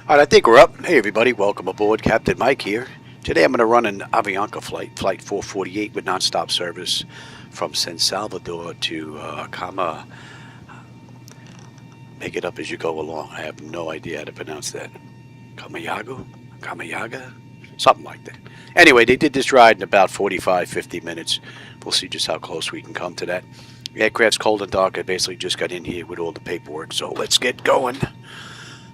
Alright, I think we're up. Hey everybody, welcome aboard. Captain Mike here. Today I'm going to run an Avianca flight, Flight 448 with nonstop service from San Salvador to make it up as you go along. I have no idea how to pronounce that. Comayagua? Something like that. Anyway, they did this ride in about 45-50 minutes. We'll see just how close we can come to that. The aircraft's cold and dark. I basically just got in here with all the paperwork, so let's get going.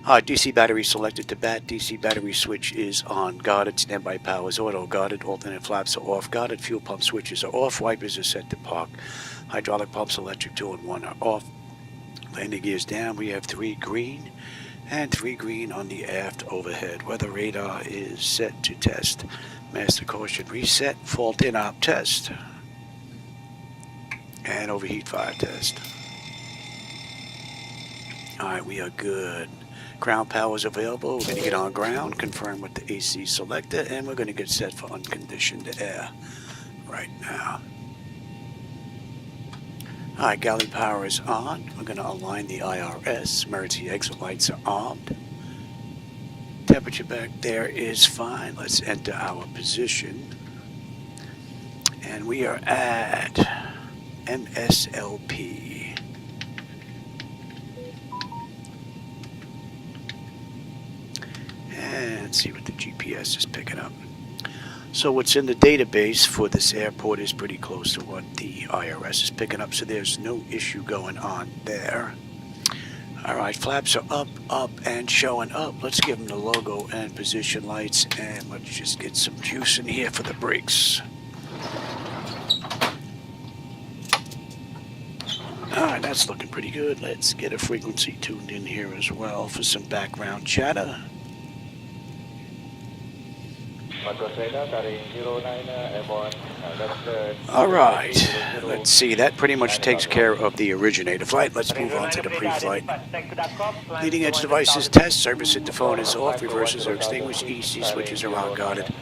DC battery selected to bat. DC battery switch is on. Guarded. Standby power is auto. Guarded. Alternate flaps are off. Guarded. Fuel pump switches are off. Wipers are set to park. Hydraulic pumps, electric 2 and 1 are off. Landing gears down. We have 3 green and 3 green on the aft overhead. Weather radar is set to test. Master caution reset. Fault in op test. And overheat 5 test. Alright, we are good. Ground power is available. We're going to get on ground, confirm with the AC selector, and we're going to get set for unconditioned air right now. Alright, galley power is on. We're going to align the IRS. Emergency exit lights are armed. Temperature back there is fine. Let's enter our position. And we are at MSLP. And see what the GPS is picking up. So what's in the database for this airport is pretty close to what the IRS is picking up, so there's no issue going on there. Alright, flaps are up, and showing up. Let's give them the logo and position lights, and let's just get some juice in here for the brakes. Alright, that's looking pretty good. Let's get a frequency tuned in here as well for some background chatter. Alright, let's see, that pretty much takes care of the originator flight. Let's move on to the pre-flight. Leading edge devices test, service interphone is off, reversers are extinguished, EC switches are out guarded.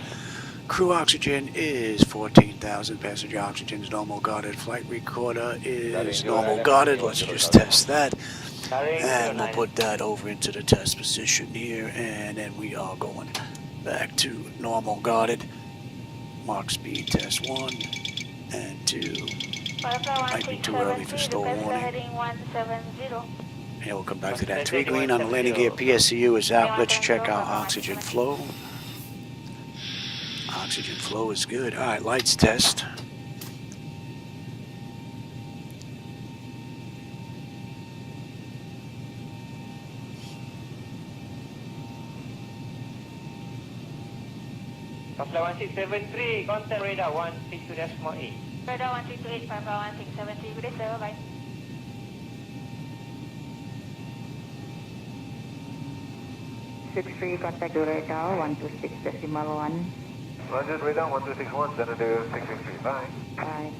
Crew oxygen is 14,000, passenger oxygen is normal guarded, flight recorder is normal guarded. Let's just test that. And we'll put that over into the test position here, and then we are going back to normal guarded. Mark speed test 1 and 2. Might be too early for stall warning. And we'll come back to that. 3 green on the landing gear. PSCU is out. Let's check our oxygen flow. Oxygen flow is good. Alright, lights test. Papa 1673, contact radar 162.8. Radar 162.8, Papa 1673, good day sir, bye. 63, contact the radar 126.1. Roger, radar 1261, Senator 663, bye. Bye.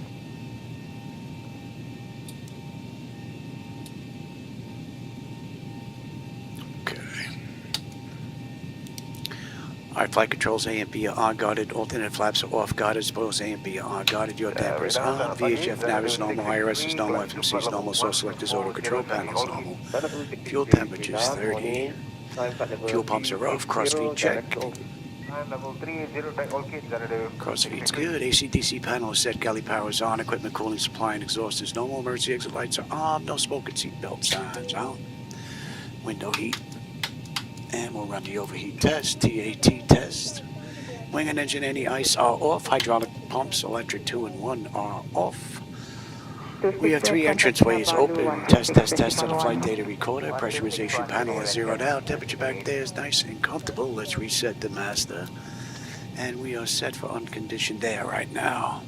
Alright, flight controls A and B are on guarded, alternate flaps are off guarded, spoils A and B are on guarded, your damper is on, VHF nav is normal, IRS is normal, FMC is normal, source selectors, auto control panel is normal, fuel temperature is 30, fuel pumps are off, cross feed check, cross feed's good, AC/DC panel is set, galley power is on, equipment cooling, supply and exhaust is normal, emergency exit lights are on, no smoking seat belt signs out, window heat. And we'll run the overheat test, TAT test. Wing and engine anti-ice are off. Hydraulic pumps, electric 2 and 1 are off. We have 3 entranceways open. Test on the flight data recorder. Pressurization panel is zeroed out. Temperature back there is nice and comfortable. Let's reset the master. And we are set for unconditioned air right now.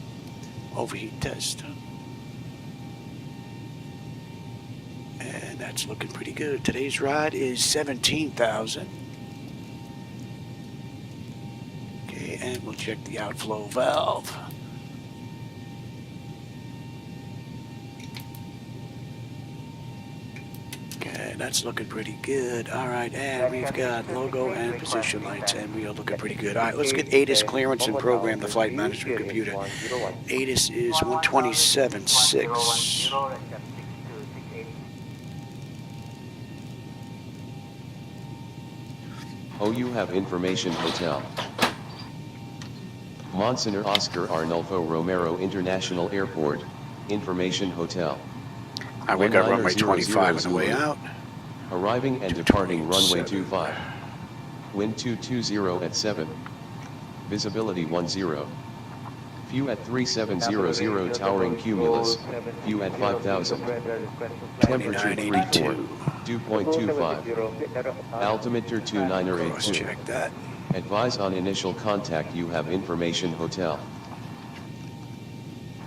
Overheat test. And that's looking pretty good. Today's ride is 17,000. Okay, and we'll check the outflow valve. Okay, that's looking pretty good. Alright, and we've got logo and position lights, and we are looking pretty good. Alright, let's get ATIS clearance and program the flight management computer. ATIS is 127.6. Oh, you have information hotel. Monsignor Oscar Arnulfo Romero International Airport, information hotel. All right, we got runway 25 on the way out. Arriving and departing runway 25. Wind 220 at 7. Visibility 10. View at 3700 towering cumulus. View at 5000. Temperature 34. Dew point 25. Altimeter 2982. Cross check that. Advise on initial contact. You have information hotel.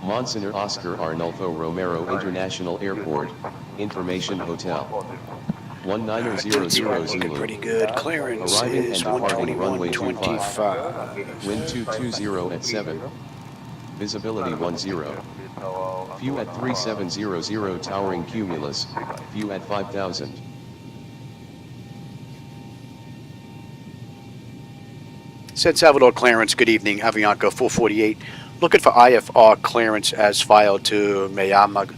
Monsignor Oscar Arnulfo Romero International Airport, information hotel. 1900 Looking Zulu. pretty good. Clearance Arriving is and departing runway 121.25. Wind 220 at 7. Visibility 10. View at 3700 towering cumulus. View at 5000. San Salvador clearance, good evening, Avianca 448. Looking for IFR clearance as filed to Mayamag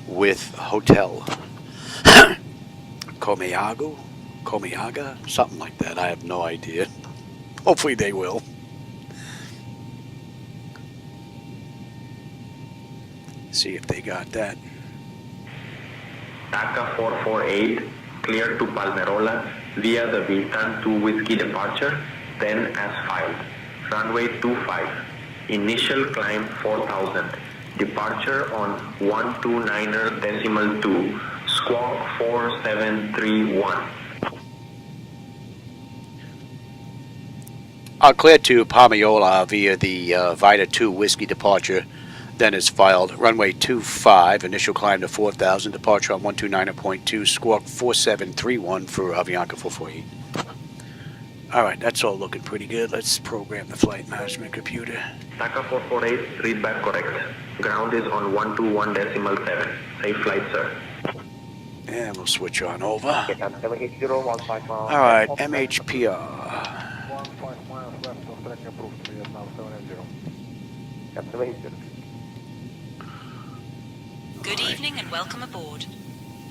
with hotel. Comayagua? Something like that, I have no idea. Hopefully they will. See if they got that. TACA 448, clear to Palmerola via the Viltan 2 Whiskey departure, then as filed. Runway 25, initial climb 4000, departure on 129.2, squawk 4731. Clear to Palmerola via the Vita 2 Whiskey departure, then is filed. Runway 25, initial climb to 4000, departure on 129.2, squawk 4731 for Avianca 448. All right, that's all looking pretty good. Let's program the flight management computer. TACA 448, read back correct. Ground is on 121.7. Safe flight, sir. And we'll switch on over. All right, MHPR. Good evening and welcome aboard.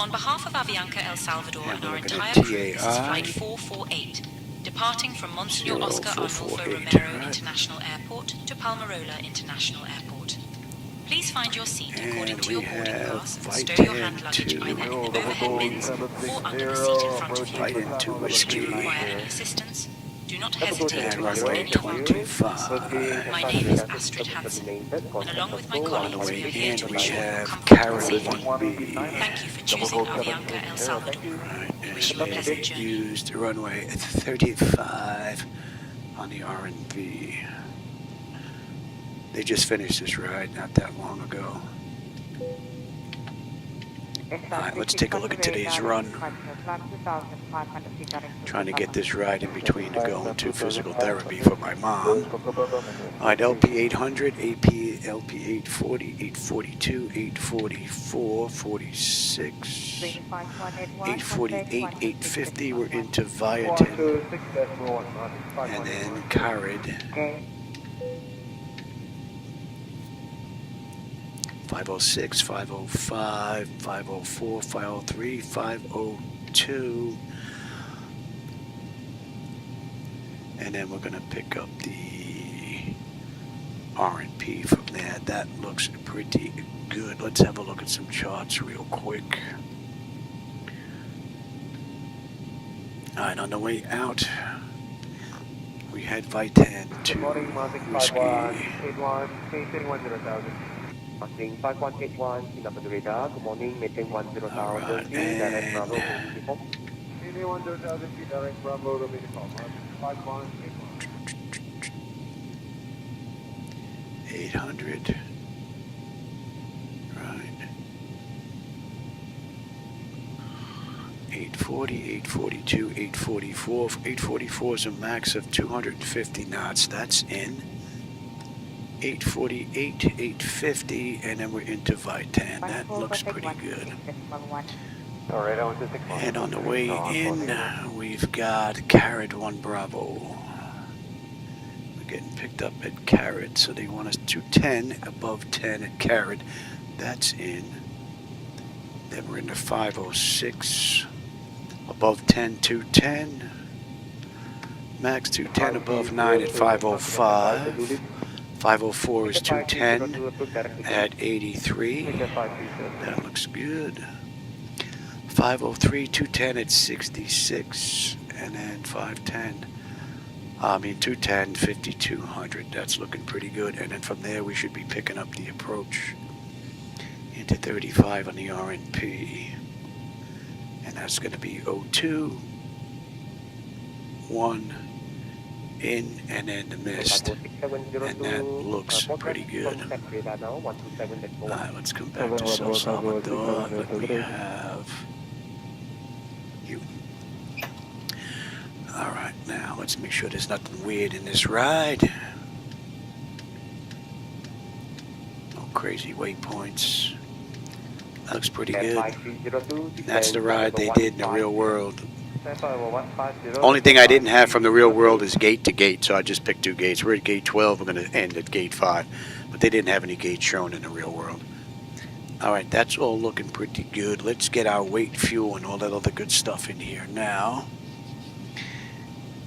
On behalf of Avianca El Salvador and our entire crew, this is Flight 448, departing from Monsignor Oscar Arnulfo Romero International Airport to Palmerola International Airport. Please find your seat according to your boarding pass and stow your hand luggage either in the overhead bins or under the seat in front of you. If you require any assistance, do not hesitate to ask any of our crew. My name is Astrid Hansen, and along with my colleagues, we are here to ensure comfort and safety. Thank you for choosing Avianca El Salvador. Wish you a pleasant journey. Used runway 35 on the R&V. They just finished this ride not that long ago. Alright, let's take a look at today's run. Trying to get this ride in between to go into physical therapy for my mom. Alright, LP 800, LP 840, 842, 844, 46, 848, 850. We're into Viaton. And then Carid. 506, 505, 504, 503, 502. And then we're going to pick up the R&P from there. That looks pretty good. Let's have a look at some charts real quick. Alright, on the way out, we had Vitan to Whiskey. Passing 5181, Singapore to radar. Good morning, maintain 10,000 feet, direct Bravo, Uniform. Maintain 10,000 feet, direct Bravo, Uniform. 5181. 800. Right. 840, 842, 844. 844 is a max of 250 knots. That's in. 848, 850, and then we're into Vitan. That looks pretty good. And on the way in, we've got Carid 1 Bravo. We're getting picked up at Carid, so they want us to 10, above 10 at Carid. That's in. Then we're into 506, above 10 to 10. Max 210 above 9 at 505. 504 is 210 at 83. That looks good. 503, 210 at 66. And then 210, 5200. That's looking pretty good. And then from there, we should be picking up the approach into 35 on the RNP. And that's going to be 02, 1, in, and then the mist. And that looks pretty good. Alright, let's come back to San Salvador. But we have you. Alright, now let's make sure there's nothing weird in this ride. No crazy waypoints. That looks pretty good. That's the ride they did in the real world. Only thing I didn't have from the real world is gate to gate, so I just picked 2 gates. We're at gate 12, we're going to end at gate 5. But they didn't have any gates shown in the real world. Alright, that's all looking pretty good. Let's get our weight, fuel, and all that other good stuff in here now.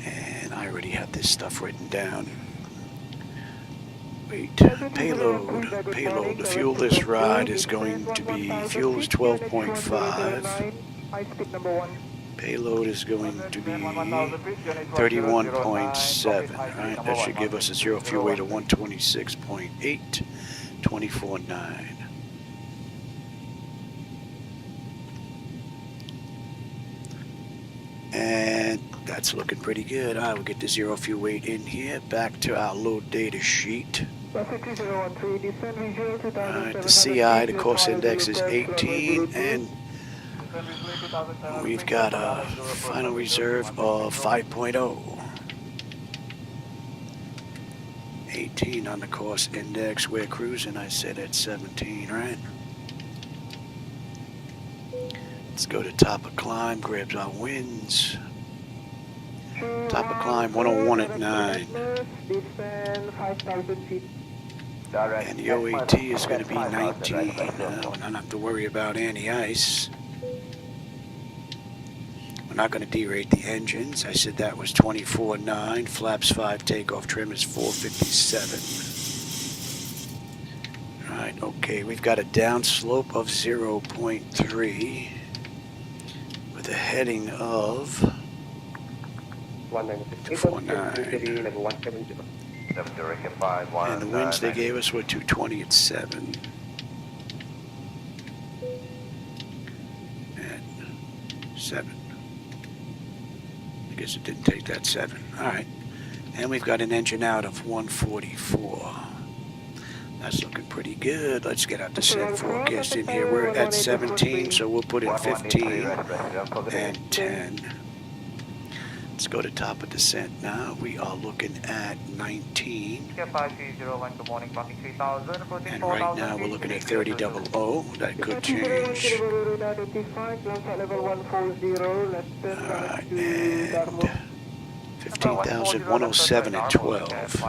And I already have this stuff written down. Weight, payload. The fuel this ride is going to be, fuel is 12.5. Payload is going to be 31.7, right? That should give us a zero fuel weight of 126.8, 24.9. And that's looking pretty good. I will get the zero fuel weight in here. Back to our load data sheet. Alright, the CI, the course index is 18, and we've got a final reserve of 5.0. 18 on the course index. We're cruising, I said, at 17, right? Let's go to top of climb, grabs our winds. Top of climb, 101 at 9. And the OAT is going to be 19. Now, I don't have to worry about anti-ice. We're not going to derate the engines. I said that was 24.9. Flaps 5, takeoff trim is 457. Alright, okay, we've got a downslope of 0.3 with a heading of 249. And the winds they gave us were 220 at 7. And 7. I guess it didn't take that 7. Alright. And we've got an engine out of 144. That's looking pretty good. Let's get our descent forecast in here. We're at 17, so we'll put in 15 and 10. Let's go to top of descent now. We are looking at 19. And right now we're looking at 3000. That could change. Alright, and 15,107 at 12.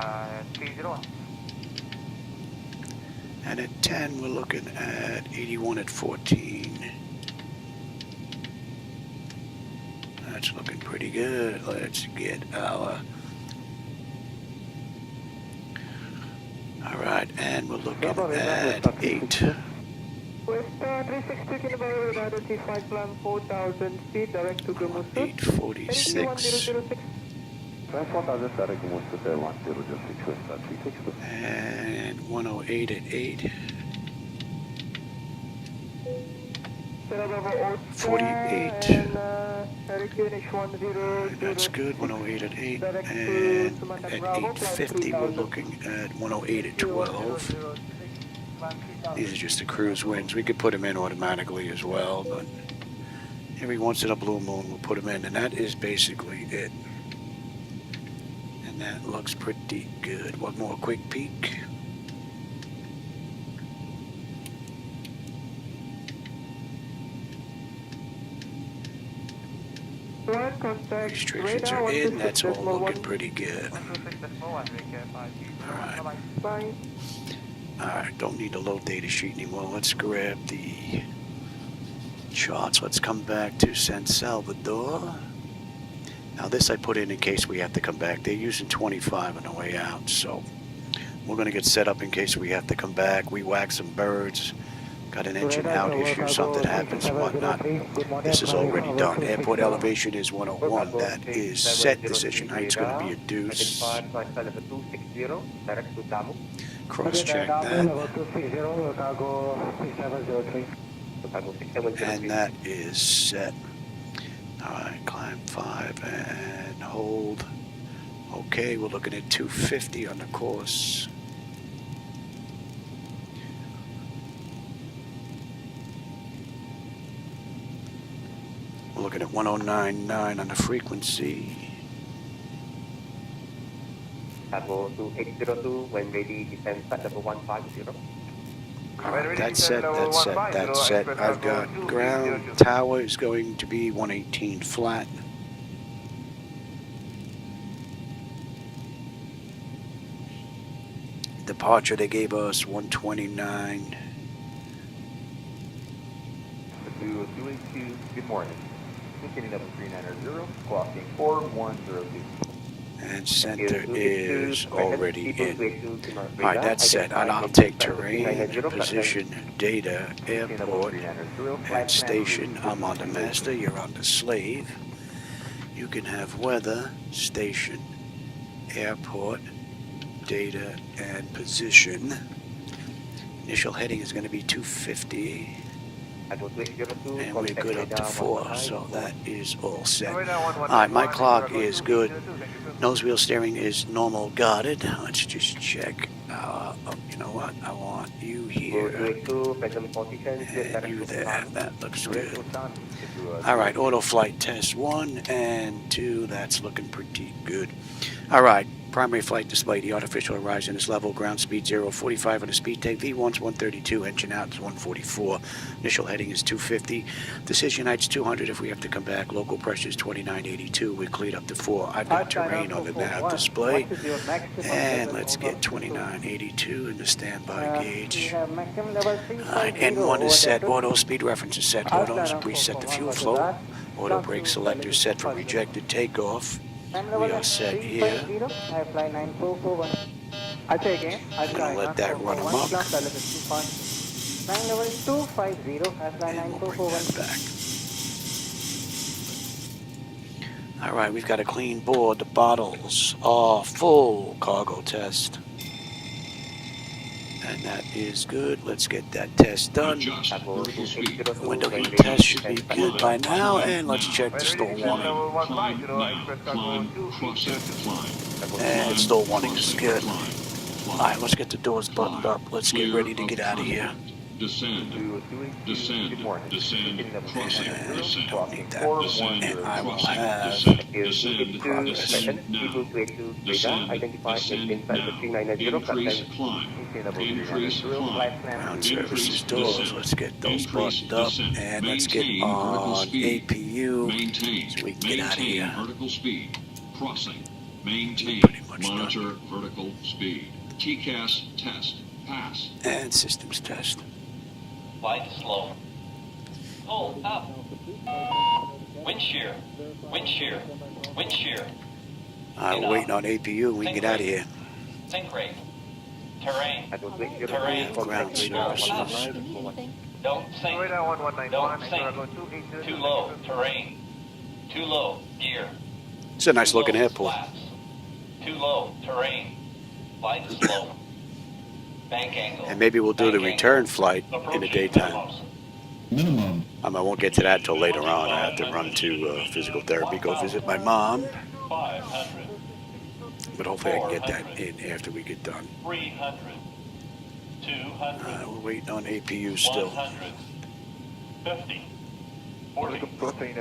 And at 10 we're looking at 81 at 14. That's looking pretty good. Let's get our... Alright, and we're looking at 8. 846. And 108 at 8. 48. That's good, 108 at 8. And at 850 we're looking at 108 at 12. These are just the cruise winds. We could put them in automatically as well, but every once in a blue moon we'll put them in, and that is basically it. And that looks pretty good. One more quick peek. Restrictions are in. That's all looking pretty good. Alright. Alright, don't need the load data sheet anymore. Let's grab the charts. Let's come back to San Salvador. Now this I put in case we have to come back. They're using 25 on the way out, so we're going to get set up in case we have to come back. We whack some birds, got an engine out issue, something happens and whatnot. This is already done. Airport elevation is 101. That is set. Decision height's going to be a deuce. Cross check that. And that is set. Alright, climb 5 and hold. Okay, we're looking at 250 on the course. We're looking at 1099 on the frequency. Bravo 2802, when ready, descend flight level 150. Alright, that's set, that's set, that's set. I've got ground tower is going to be 118 flat. Departure they gave us 129. 282, good morning. Continuing up 390, clocking 4102. And center is already in. Alright, that's set. And I'll take terrain, position, data, airport, and station. I'm on the master, you're on the slave. You can have weather, station, airport, data, and position. Initial heading is going to be 250. And we're good up to 4, so that is all set. Alright, my clock is good. Nose wheel steering is normal guarded. Let's just check. You know what? I want you here. And you there. That looks good. Alright, auto flight test 1 and 2. That's looking pretty good. Alright. Primary flight display, the artificial horizon is level, ground speed 045 on the speed tank, V1's 132, engine out is 144, initial heading is 250, decision height's 200 if we have to come back, local pressure is 2982, we're cleared up to 4, I've got terrain on the nav display, and let's get 2982 in the standby gauge. Alright, N1 is set, auto speed reference is set, autos reset the fuel flow, auto brake selector is set for rejected takeoff. We are set here. I'm going to let that run amok. And we'll bring that back. Alright, we've got a clean board. The bottles are full. Cargo test. And that is good. Let's get that test done. Window heat test should be good by now. And let's check the stall warning. And stall warning is good. Alright, let's get the doors buttoned up. Let's get ready to get out of here. Descend. Descend. Descend. Crossing. Descend. Don't need that. And I will have Descend. Descend now. Descend. Descend now. Increase climb. Increase climb. Ground services doors. Let's get those buttoned up. And let's get on APU so we can get out of here. Vertical speed. Crossing. Maintain. Monitor vertical speed. TCAS test. Pass. And systems test. Flight slow. Pull up. Wind shear. Wind shear. Wind shear. We're waiting on APU. We can get out of here. Sink rate. Terrain. Terrain. Ground services. Don't sink. Don't sink. Too low. Terrain. Too low. Gear. It's a nice looking airport. Flaps. Too low. Terrain. Flight slow. Bank angle. And maybe we'll do the return flight in the daytime. Minimum. I won't get to that till later on. I have to run to physical therapy, go visit my mom. 500. But hopefully I can get that in after we get done. 300. 200. We're waiting on APU still. 100. 50. 40. 30.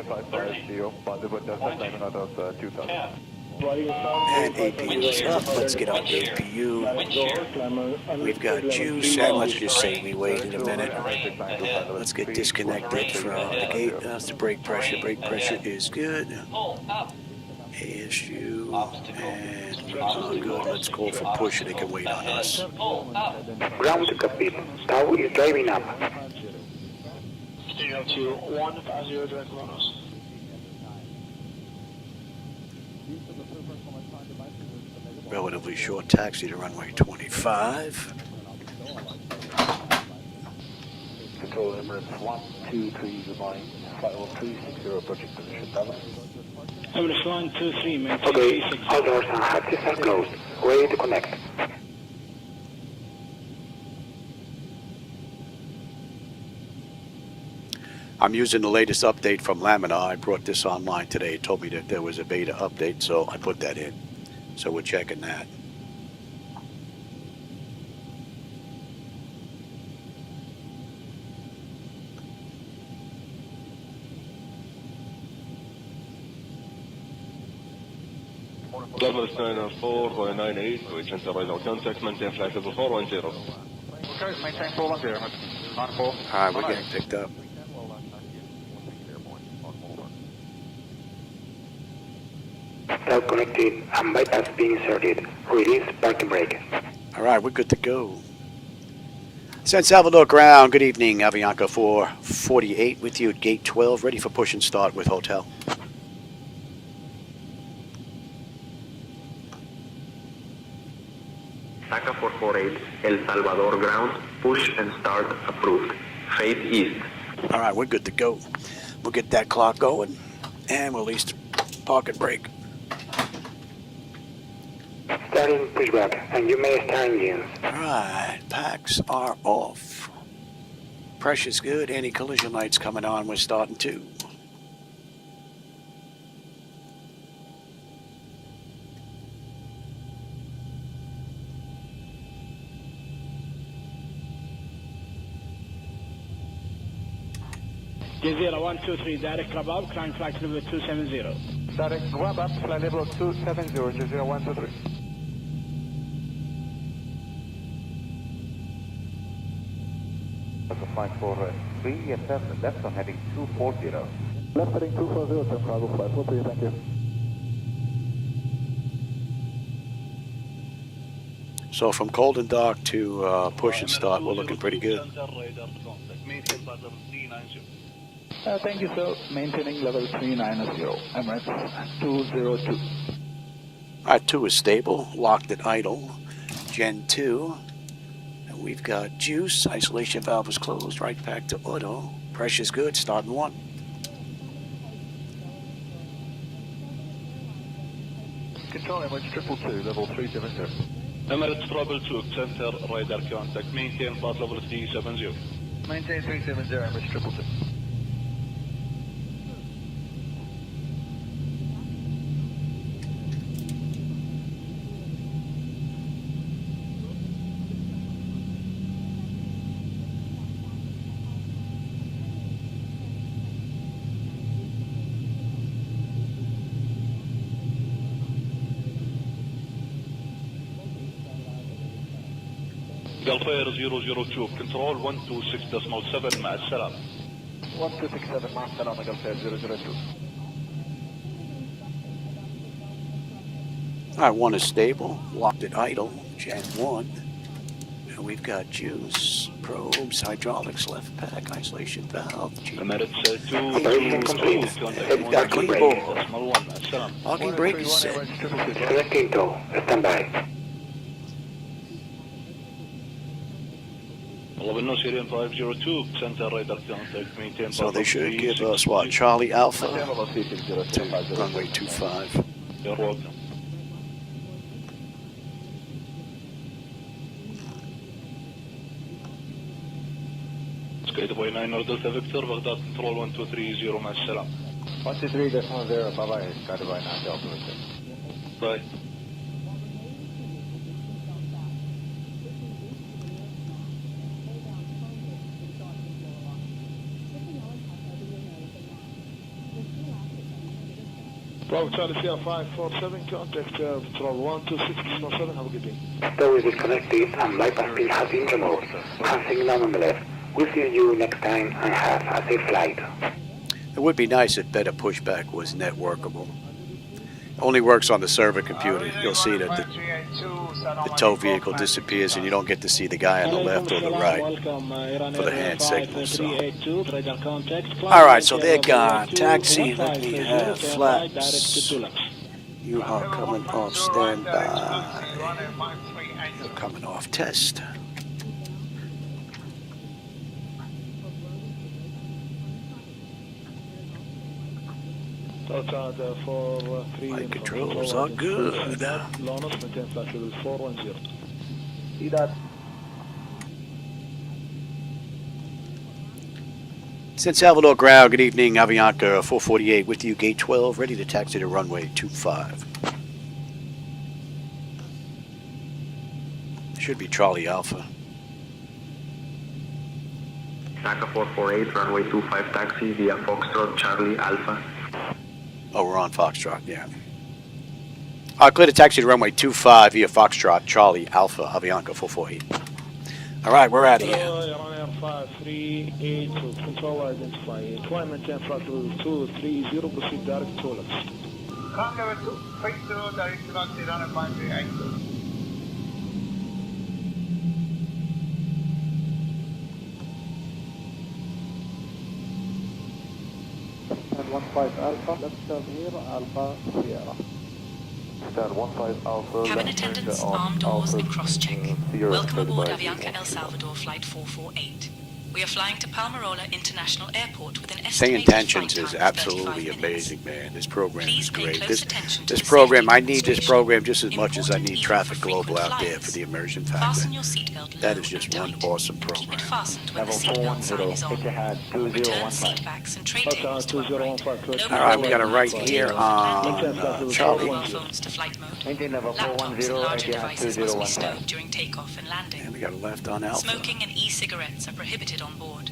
10. And APU is up. Let's get on APU. We've got juice, and let's just say we waited a minute. Let's get disconnected from the gate. That's the brake pressure. Brake pressure is good. ASU, and we're all good. Let's call for push, and they can wait on us. Ground to Cockpit. Tower is driving up. Stereo 2 150 direct Kronos. Relatively short taxi to runway 25. Control Emirates 123, good morning. Flight level 360, approaching position 7. Emirates 123, maintain Okay, 360. all doors and hatches are closed. Ready to connect. I'm using the latest update from Laminar. I brought this online today. It told me that there was a beta update, so I put that in. So we're checking that. Level 90498, which is the radar contact, maintain flight level 410. Okay, maintain 410, 94. All right, we're getting picked up. Route connected and bypass being inserted. Release parking brake. All right, we're good to go. San Salvador ground, good evening. Avianca 448 with you at gate 12, ready for push and start with hotel. TACA 448, El Salvador ground, push and start approved. Face east. All right, we're good to go. We'll get that clock going and we'll release the parking brake. Starting pushback, and you may start engines. All right, packs are off. Pressure's good. Anti-collision lights coming on. We're starting too. Jazeera 123, direct grab up, climb flight level 270. Direct grab up, flight level 270, Jazeera 123. Flight 43, yes sir, left on heading 240. Left heading 240, turn cargo flight 43, thank you. So from cold and dark to push and start, we're looking pretty good. Thank you sir, maintaining level 390, Emirates 202. All right, 2 is stable, locked at idle. Gen 2. And we've got juice, isolation valve is closed, right back to auto. Pressure's good, starting 1. Control Emirates 222, level 370. Emirates Trouble 2, center radar contact, maintain flight level 370. Maintain 370, Emirates 222. Gulf Air 002, control 126.7, مع السلامة. 1267, مع السلامة, Gulf Air 002. All right, 1 is stable, locked at idle, Gen 1. And we've got juice, probes, hydraulics, left pack, isolation valve. Emirates 2, Operation complete. Set parking brake. Parking brake is set. Connecting tow. Stand by. So they should give us what? Charlie Alpha to runway 25. You're welcome. Skyboy 9 Delta Victor, Baghdad Control 1230 مع السلامة. 123.0, bye bye, Skyboy 9 Delta Victor. Bye. Bravo Charlie Sierra 547, contact Patrol 126.7, have a good day. Tow is disconnected and bypass pin has been removed. Hand signal on the left. We'll see you next time and have a safe flight. It would be nice if better pushback was networkable. It only works on the server computer. You'll see that the tow vehicle disappears and you don't get to see the guy on the left or the right for the hand signal. So. All right, so they're gone. Taxi, let me have flaps. You are coming off standby. You're coming off test. Flight controls are good. San Salvador ground, good evening. Avianca 448 with you, gate 12, ready to taxi to runway 25. Should be Charlie Alpha. TACA 448, runway 25 taxi via Foxtrot Charlie Alpha. Oh, we're on Foxtrot, yeah. Clear to taxi to runway 25 via Foxtrot Charlie Alpha, Avianca 448. All right, we're out of here. Ryanair 5382, control identify. Climb maintain flight level 230, proceed direct to Lux. Climb level 230, direct to Lux, Ryanair 5382. 15 Alpha, left turn here, Alpha Sierra. Stand 15 Alpha. Cabin attendants, arm doors and cross-check. Welcome aboard Avianca El Salvador Flight 448. We are flying to Palmarola International Airport with an Say estimated Intentions flight is time of 35 absolutely minutes. amazing, man. This program Please is pay great. close attention to This the program, safety I need this program just as much as I need Important Traffic info for Global frequent out there flyers. for the immersion factor. Fasten your seatbelt That low is just and one tight, awesome and keep it program. fastened when the seatbelt sign is on. Return seatbacks and tray tables to upright. All right, we got it right here on Charlie. Mobile phones to flight mode. Laptops and larger devices must be stowed during takeoff and landing. And we got a left on Alpha. Smoking and e-cigarettes are prohibited on board.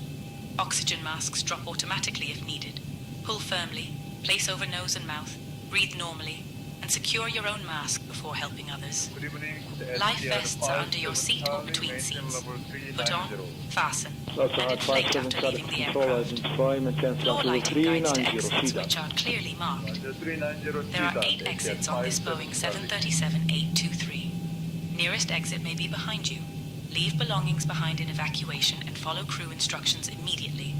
Oxygen masks drop automatically if needed. Pull firmly, place over nose and mouth, breathe normally, and secure your own mask before helping others. Life vests are under your seat or between seats. Put on, fasten, and inflate after leaving the aircraft. Floor lighting guides to exits which are clearly marked. There are 8 exits on this Boeing 737-823. Nearest exit may be behind you. Leave belongings behind in evacuation and follow crew instructions immediately.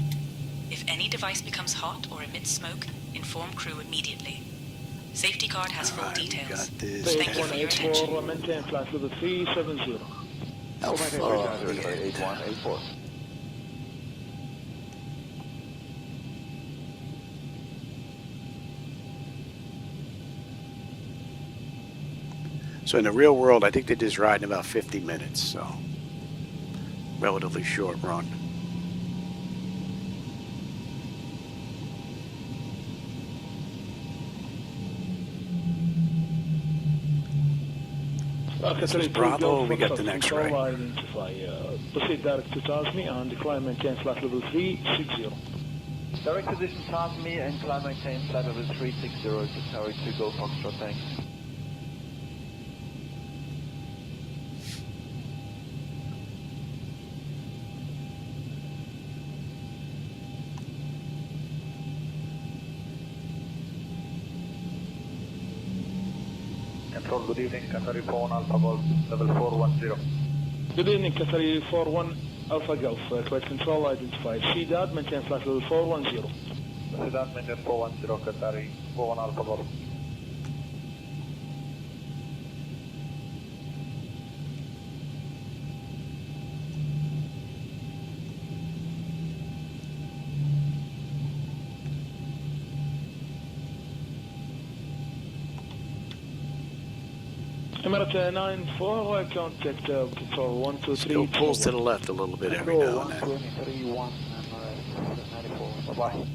If any device becomes hot or emits smoke, inform crew immediately. Safety card has full details. Thank you for your attention. Maintain flight level 370. Alpha. 8184. So in the real world, I think they just ride in about 50 minutes, so relatively short run. This is Bravo, we got the next right. Proceed direct to Tasmi and climb maintain flight level 360. Direct position Tasmi and climb maintain flight level 360 to Tower to go Foxtrot, thanks. Control, good evening, Qatari 41 Alpha Golf, level 410. Good evening, Qatari 41 Alpha Golf. Flight control identified. CDAD, maintain flight level 410. CDAD, maintain 410, Qatari 41 Alpha Golf. Emirates 94, contact control 123. Still pulls to the left a little bit every now and then. 123.1 Emirates 94, bye-bye.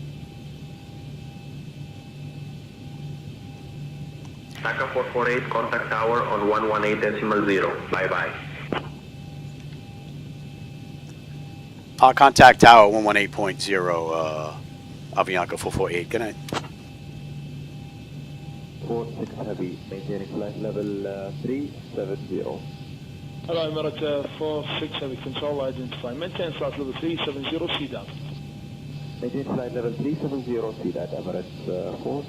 TACA 448, contact tower on 118.0. Bye-bye. Contact tower 118.0, Avianca 448. Good night. 46 heavy, maintaining flight level 370. Hello, Emirates 46 heavy, control identify. Maintain flight level 370, CDAD. Maintain flight level 370, CDAD, Emirates 4.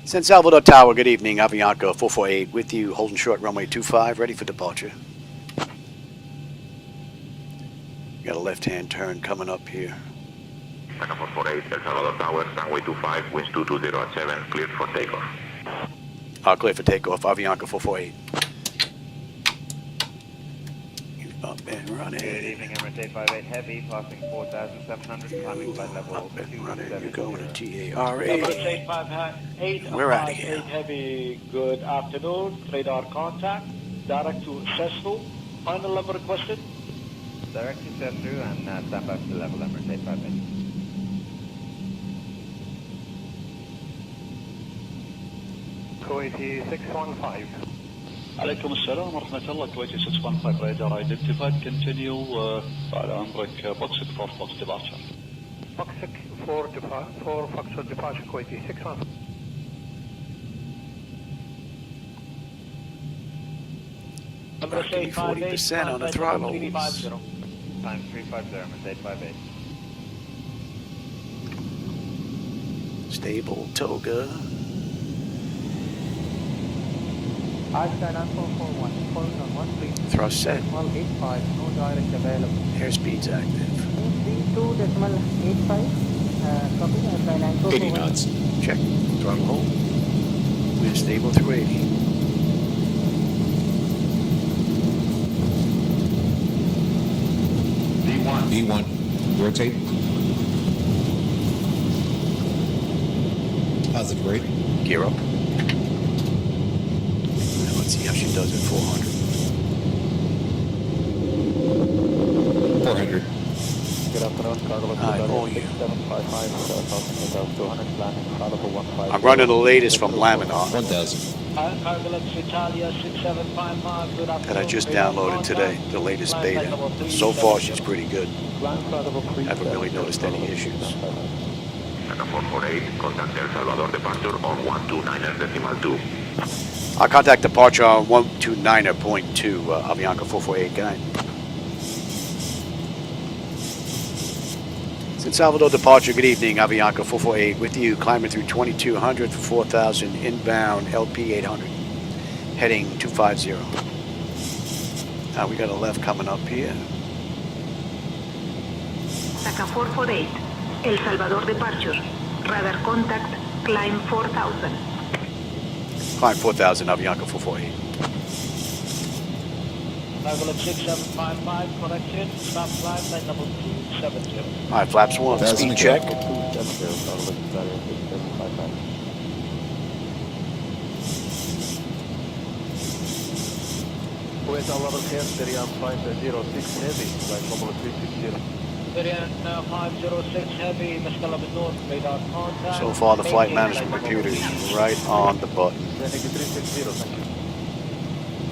San Salvador Tower, good evening. Avianca 448 with you, holding short runway 25, ready for departure. Got a left-hand turn coming up here. Taka 448, El Salvador Tower, runway 25, winds 220 at 7, cleared for takeoff. Clear for takeoff, Avianca 448. Up and running. Good evening, Emirates 858 Heavy, passing 4,700, climbing flight level Up and running. 270. You're going to TARA. Emirates 858 We're out of here. Heavy, good afternoon. Radar contact, direct to Cessna. Final level requested. Direct to Cessna and stand by for the level, Emirates 858. Kuwaiti 615. عليكم السلام ورحمة الله. كويتي 615 radar identified. Continue على أمرك boxing for Fox departure. Boxing for Foxtrot departure Kuwaiti 615. About 40% on the throttle. Time 350, Emirates 858. Stable toga. Stand on 441, calling on 13. Thrust set. 85, no direct available. Airspeed's active. 2.85, copy, airline 80 knots. Check. Throttle hold. We're stable through 80. V1. Rotate. Positive rate. Gear up. Now let's see how she does at 400. 400. Good afternoon, cargo All you. 755, I'm running the latest from Laminar 1000. that I just downloaded today, the latest beta. So far, she's pretty good. Haven't really noticed any issues. Taka 448, contact El Salvador departure on 129.2. I'll contact departure on 129.2, Avianca 448 guy. San Salvador departure, good evening, Avianca 448 with you, climbing through 2200 for 4000, inbound LP 800, heading 250. We got a left coming up here. Taka 448, El Salvador departure, radar contact, climb 4000. Climb 4000, Avianca 448. Level 6755, correction, stop climb, line number 270. All right, flaps 1, speed check. Kuwait level here, Syrian 506 heavy, flight level 360. Syrian 506 heavy, Mescala North, radar contact. So far, the flight management computer is right on the button. 360, thank you.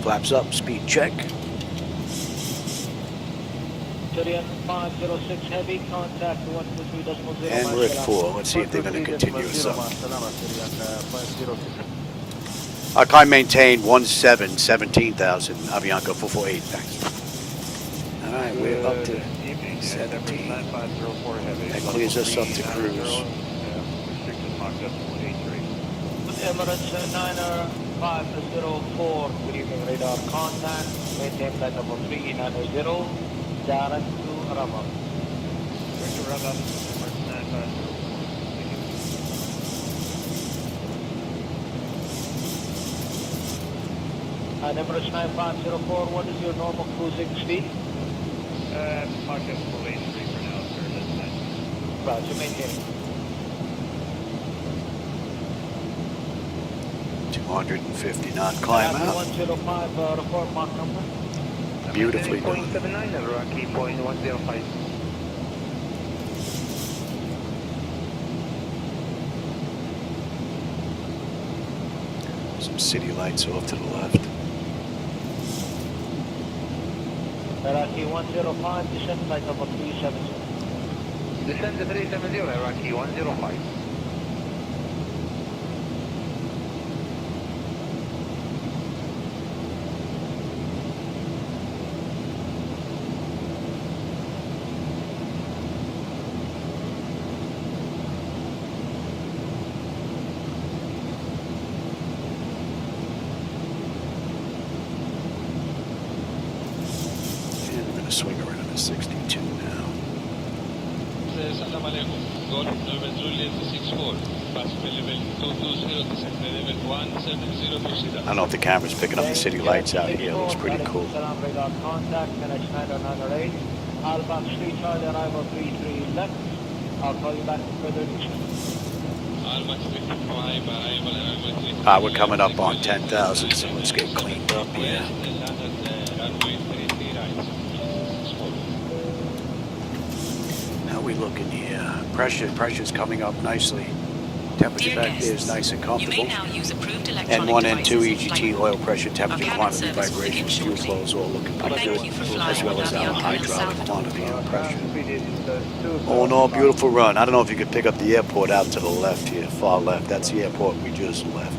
Flaps up, speed check. Syrian 506 heavy, contact 123.0. And we're at 4. Let's see if they're going to continue us up. Climb maintain 17,000, Avianca 448, thanks. All right, we're up to 17. That clears us up to cruise. Emirates 9504, good evening, radar contact, maintain flight number 390, direct to Rama. Direct to Rama, Emirates 950. And Emirates 9504, what is your normal cruising speed? Mark up 483 for now, sir, that's nice. Roger, maintain. 250 knot climb out. 105, report mark number. Beautifully done. 0.79 and Rocky 0.105. Some city lights off to the left. Iraqi 105, descend flight number 370. Descend to 370, Iraqi 105. And we're going to swing around to 62 now. Salam alaikum. Golf November Juliet 64. Passenger level 220, descent level 170 I don't know if the camera's picking up the city lights out here. It looks pretty cool. Contact, NH908, Alpha 3 Charlie, arrival 33 left. I'll call you back for further details. We're coming up on 10,000, so let's get cleaned up here. Now we looking here. Pressure's coming up nicely. Temperature back there is nice and comfortable. N1, N2, EGT, oil pressure, temperature, quantity, vibration, fuel flows all looking pretty good, as well as our hydraulic quantity and pressure. All in all, beautiful run. I don't know if you could pick up the airport out to the left here, far left. That's the airport we just left.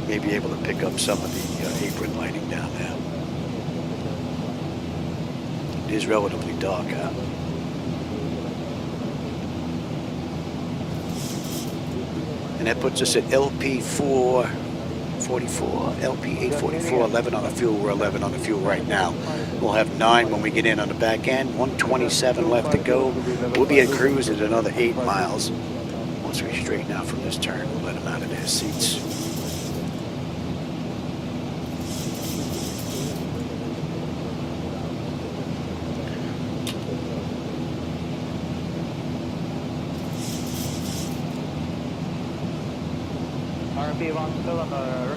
Maybe able to pick up some of the apron lighting down there. It is relatively dark out. And that puts us at LP 444, LP 844, 11 on the fuel. We're 11 on the fuel right now. We'll have 9 when we get in on the back end, 127 left to go. We'll be at cruise at another 8 miles. Once we straighten out from this turn, we'll let them out of their seats.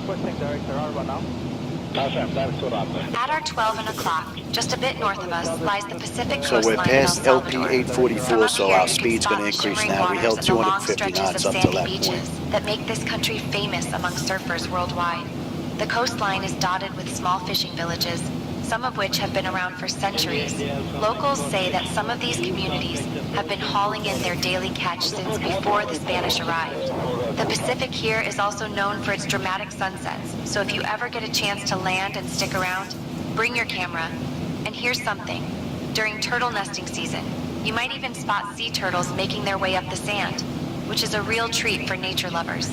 Requesting director R1 now. At our 12 o'clock, just a bit north of us, lies the Pacific So coastline we're past of El LP Salvador. 844, so our speed's going to increase now. We held 250 knots up to that point. That make this country famous among surfers worldwide. The coastline is dotted with small fishing villages, some of which have been around for centuries. Locals say that some of these communities have been hauling in their daily catch since before the Spanish arrived. The Pacific here is also known for its dramatic sunsets, so if you ever get a chance to land and stick around, bring your camera. And here's something. During turtle nesting season, you might even spot sea turtles making their way up the sand, which is a real treat for nature lovers.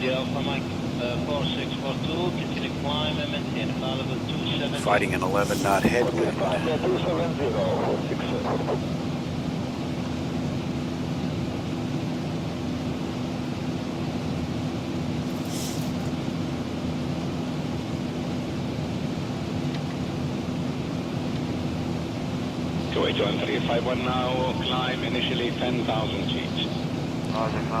Alpha Mike 4642, continue climb and maintain level 270. Fighting an 11 knot headwind. Kuwait 1351 now, climb initially 10,000 feet.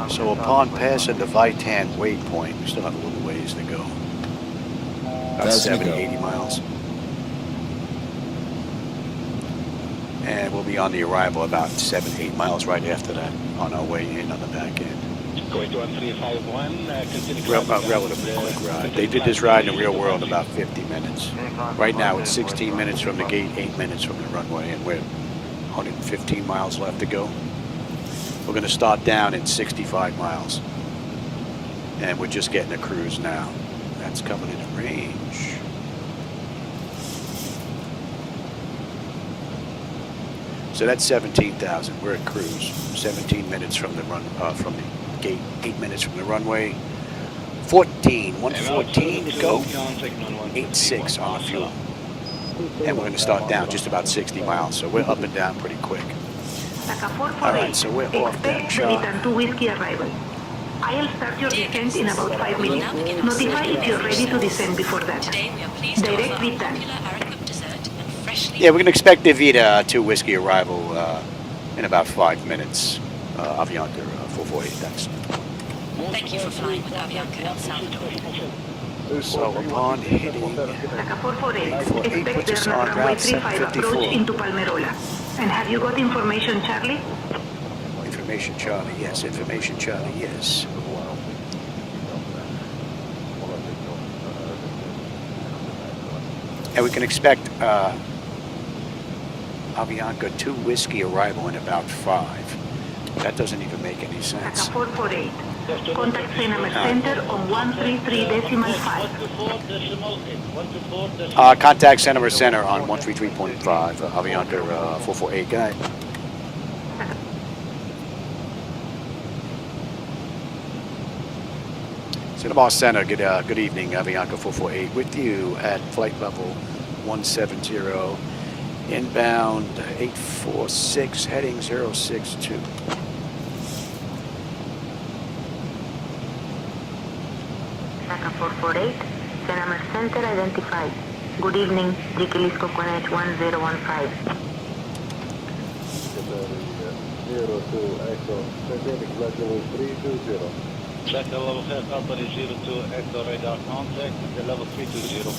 So upon passing the Vitan waypoint, we still have a little ways to go. About 70, 80 miles. And we'll be on the arrival about 7, 8 miles right after that on our way in on the back end. Kuwait 1351, continue relatively quick ride. They did this ride in the real world about 50 minutes. Right now it's 16 minutes from the gate, 8 minutes from the runway, and we're 115 miles left to go. We're going to start down at 65 miles. And we're just getting a cruise now. That's coming into range. So that's 17,000. We're at cruise. 17 minutes from the from the gate, 8 minutes from the runway. 114 to go. 86 on the fuel. And we're going to start down just about 60 miles. So we're up and down pretty quick. All right, so we're off that shot. To Whiskey arrival. I'll start your descent in about 5 minutes. Notify if you're ready to descend before that. Direct return. Yeah, we're going to expect the Vita to Whiskey arrival in about 5 minutes. Avianca 448, thanks. Thank you for flying with Avianca El Salvador. So upon hitting 848, puts us on route 754. Into Palmerola. And have you got information, Charlie? Information Charlie, yes. Information Charlie, yes. And we can expect Avianca 2 Whiskey arrival in about 5. That doesn't even make any sense. 448. Contact Cinemas Center on 133.5. Contact Cinemas Center on 133.5. Avianca 448 guy. Cinema Center, good evening, Avianca 448 with you at flight level 170. Inbound 846, heading 062. Taka 448, Panama Center identified. Good evening, Jikilisco Connect 1015. 02 Echo, Titanic level 320. Check level 5, Company 02 Echo radar contact, the level 320.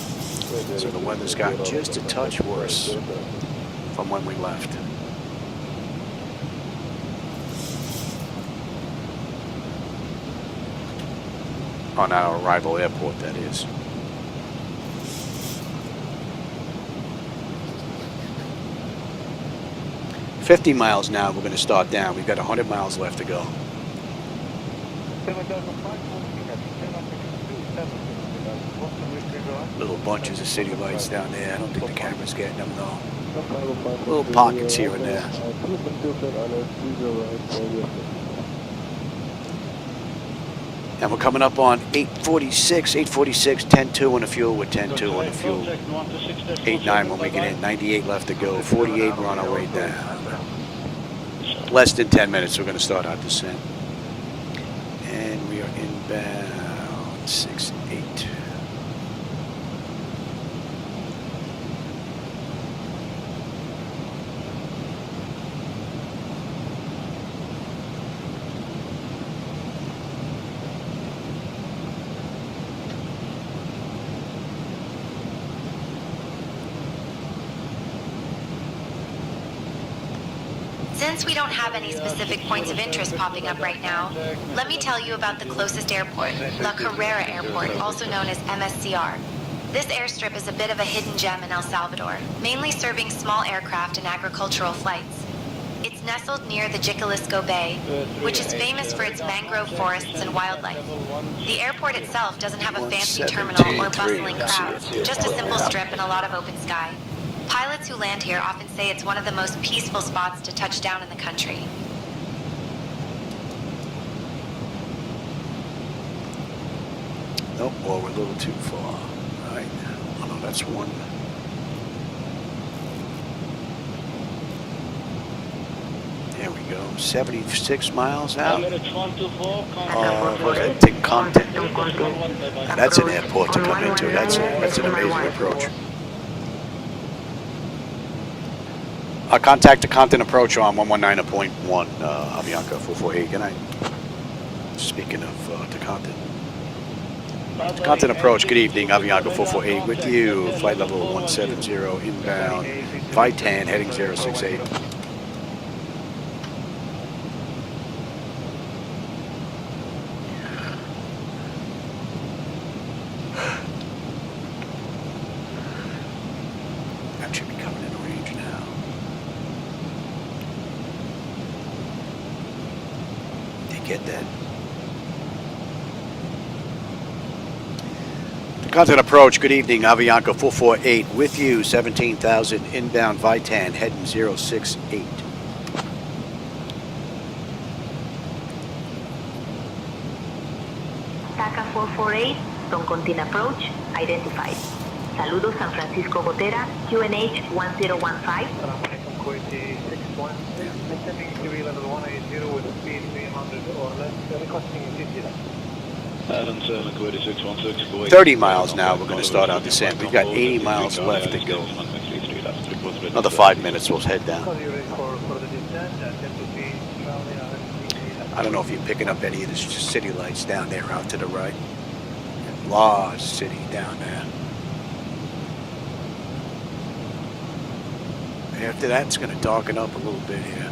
So the weather's gotten just a touch worse from when we left. On our arrival airport, that is. $50 miles now, we're going to start down. We've got 100 miles left to go. Little bunches of city lights down there. I don't think the camera's getting them though. Little pockets here and there. And we're coming up on 846, 10-2 on the fuel with 10-2 on the fuel. 8-9 when we get in, 98 left to go, 48 we're on our way down. Less than 10 minutes we're going to start our descent. And we are inbound 68. Since we don't have any specific points of interest popping up right now, let me tell you about the closest airport, La Carrera Airport, also known as MSCR. This airstrip is a bit of a hidden gem in El Salvador, mainly serving small aircraft and agricultural flights. It's nestled near the Jiquilisco Bay, which is famous for its mangrove forests and wildlife. The airport itself doesn't have a fancy terminal or bustling crowds, just a simple strip and a lot of open sky. Pilots who land here often say it's one of the most peaceful spots to touch down in the country. Nope, well, we're a little too far. Right. Oh no, that's one. There we go. 76 miles out. To Compton. Now that's an airport to come into. That's an amazing approach. Contact to Compton approach on 119.1, Avianca 448. Good night. Speaking of to Compton. Compton approach, good evening, Avianca 448 with you. Flight level 170 inbound, Vitan heading 068. That should be coming in range now. Get that. Contact approach, good evening, Avianca 448 with you, 17,000 inbound Vitan heading 068. Taka 448, Toncontin approach, identified. Saludos San Francisco Gotera, QNH 1015. Level 180 with a speed 300 or less, requesting 50 left. 30 miles now, we're going to start our descent. We've got 80 miles left to go. Another 5 minutes, we'll head down. I don't know if you're picking up any of the city lights down there out to the right. Large city down there. After that, it's going to darken up a little bit here.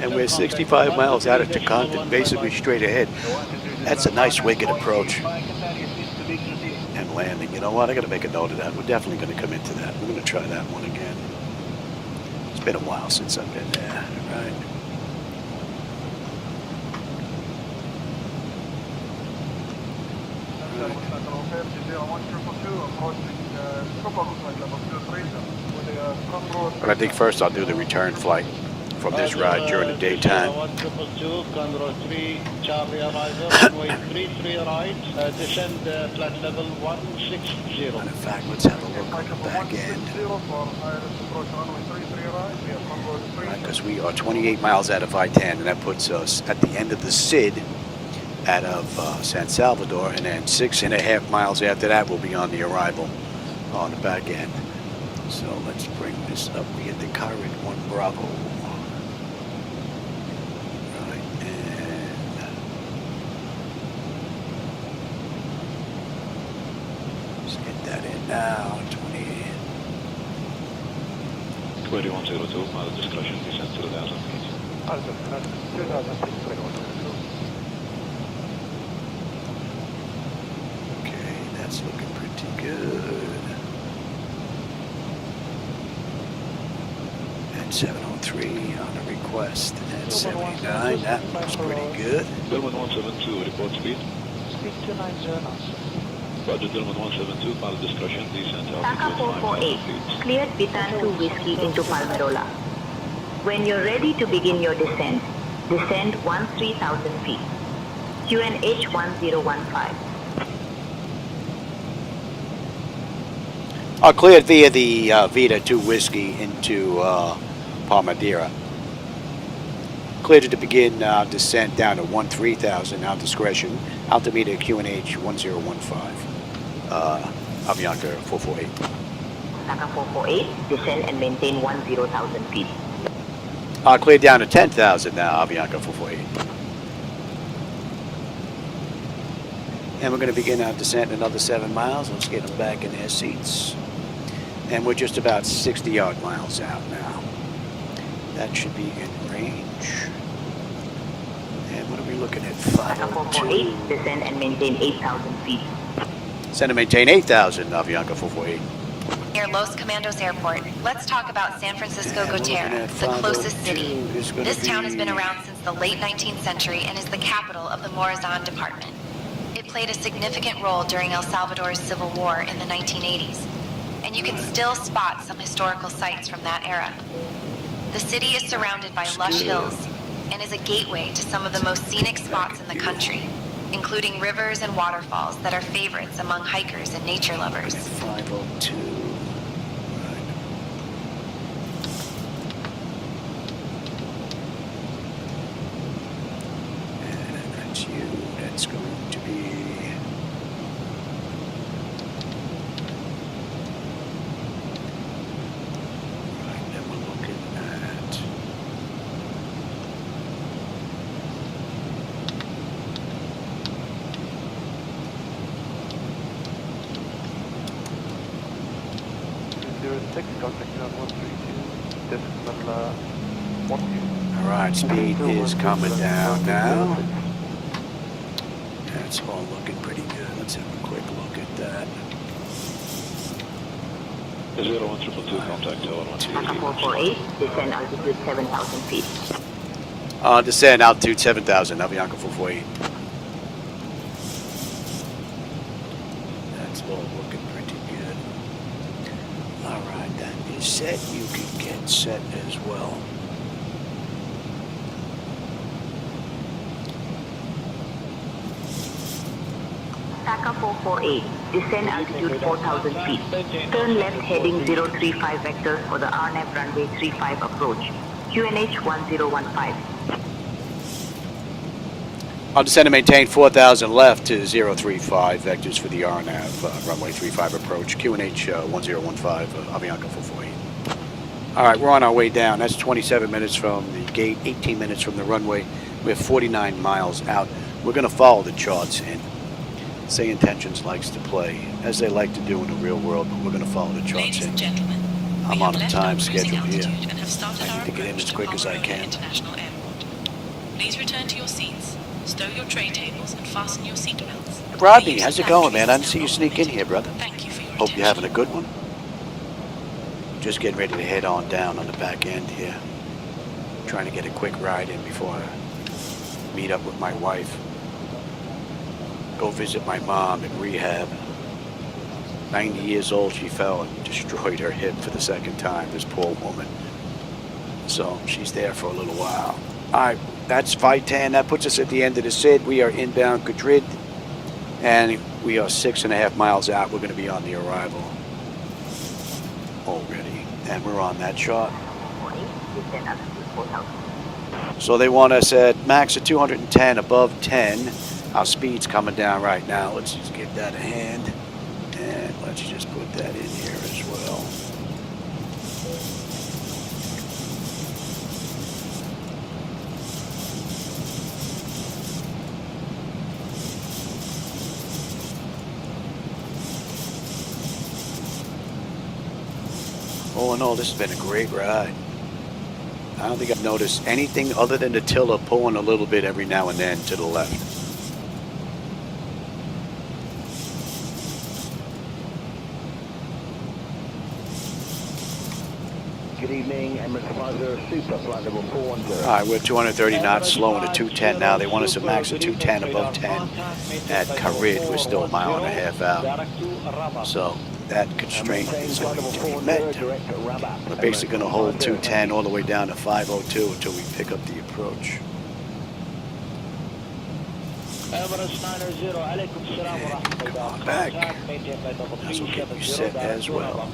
And we're 65 miles out of Tacondon, basically straight ahead. That's a nice wicked approach. And landing. You know what? I got to make a note of that. We're definitely going to come into that. We're going to try that one again. It's been a while since I've been there, right? But I think first I'll do the return flight. from this ride during the daytime. 1222, Conroe 3, Charlie arrival, runway 33 right, descend flight level 160. Matter of fact, let's have a look on the back end. Right, because we are 28 miles out of I-10, and that puts us at the end of the SID out of San Salvador, and then 6.5 miles after that we'll be on the arrival on the back end. So let's bring this up. We get the Current 1 Bravo. Right, and let's get that in now. 2102, mild discretion, descent to the 1,000 feet. Okay, that's looking pretty good. And 703 on the request. And 79, that looks pretty good. Delman 172, report speed. Speed 290 knots. Roger, Delman 172, mild discretion, descent Taka altitude 448, cleared Bitan 2 Whiskey into Palmerola. When you're ready to begin your descent, descend 13,000 feet. QNH 1015. Cleared via the Vita 2 Whiskey into Palmadera. Cleared to begin descent down to 13,000, now discretion. Altimeter QNH 1015. Avianca 448. Taka 448, descend and maintain 10,000 feet. Cleared down to 10,000 now, Avianca 448. And we're going to begin our descent in another 7 miles. Let's get them back in their seats. And we're just about 60-odd miles out now. That should be in range. And what are we looking at? 502. Descend and maintain 8,000 feet. Descend and maintain 8,000, Avianca 448. Near Los Comandos Airport, let's talk about San Francisco Gotera, the closest city. This town has been around since the late 19th century and is the capital of the Morazan Department. It played a significant role during El Salvador's civil war in the 1980s, and you can still spot some historical sites from that era. The city is surrounded by lush hills and is a gateway to some of the most scenic spots in the country, including rivers and waterfalls that are favorites among hikers and nature lovers. 502. And that's you. That's going to be... Right, then we're looking at... All right, speed is coming down now. That's all looking pretty good. Let's have a quick look at that. 01222, contact tower 448, descend altitude 7,000 feet. Descend altitude 7,000, Avianca 448. That's all looking pretty good. All right, that is set. You can get set as well. Taka 448, descend altitude 4,000 feet. Turn left heading 035 vectors for the RNAV runway 35 approach. QNH 1015. I'll descend and maintain 4,000 left to 035 vectors for the RNAV runway 35 approach. QNH 1015, Avianca 448. All right, we're on our way down. That's 27 minutes from the gate, 18 minutes from the runway. We're 49 miles out. We're going to follow the charts and Say Intentions likes to play, as they like to do in the real world, but we're going to follow the charts. Ladies and gentlemen, I'm on a time schedule altitude here. and have started I our need to get in approach as to quick as I Palmerola can. International Airport. Please return to your seats, stow your tray tables, and fasten your seatbelts. Rodney, how's it going, man? I didn't see you sneak in here, brother. Thank you for your Hope you're having a good one. Just getting ready to head on down on the back end here. Trying to get a quick ride in before I meet up with my wife. Go visit my mom in rehab. 90 years old, she fell and destroyed her hip for the second time, this poor woman. So she's there for a little while. All right, that's Flight 10. That puts us at the end of the SID. We are inbound Madrid, and we are 6.5 miles out. We're going to be on the arrival already, and we're on that chart. So they want us at max of 210, above 10. Our speed's coming down right now. Let's just give that a hand, and let's just put that in here as well. All in all, this has been a great ride. I don't think I've noticed anything other than the tiller pulling a little bit every now and then to the left. Good evening, MHPR Super Flight level 410. All right, we're 230 knots, slowing to 210 now. They want us to max at 210, above 10. At Carid, we're still a mile and a half out. So that constraint is going to be met. We're basically going to hold 210 all the way down to 502 until we pick up the approach. Come on back. This will get you set as well.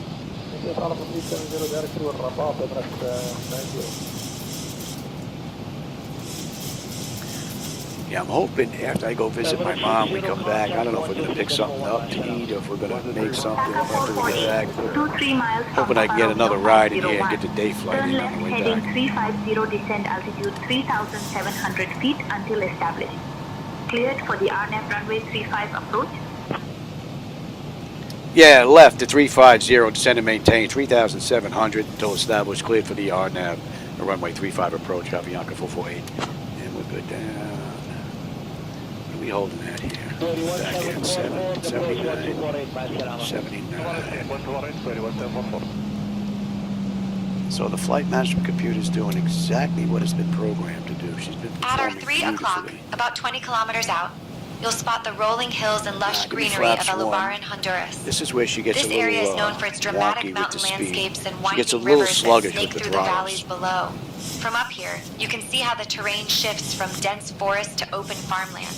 Yeah, I'm hoping after I go visit my mom, we come back. I don't know if we're going to pick something up to eat or if we're going to make something after we get back. Hoping I can get another ride in here and get the day flight in on the way heading back. 350, descend altitude 3,700 feet until established. Cleared for the RNAV runway 35 approach. Yeah, left to 350, descend and maintain 3,700 until established, cleared for the RNAV, the runway 35 approach, Avianca 448. And we're good down. What are we holding at here? Back at 79. So the flight management computer is doing exactly what it's been programmed to do. She's been At our performing 3 o'clock, beautifully. about 20 kilometers out, you'll spot the rolling hills and lush Give me greenery of flaps Alubar one. in Honduras. This is where she gets This a little area is known for its dramatic wonky with mountain the speed. landscapes and She gets a winding little rivers that sluggish snake with the through the throttles. valleys below. From up here, you can see how the terrain shifts from dense forest to open farmland.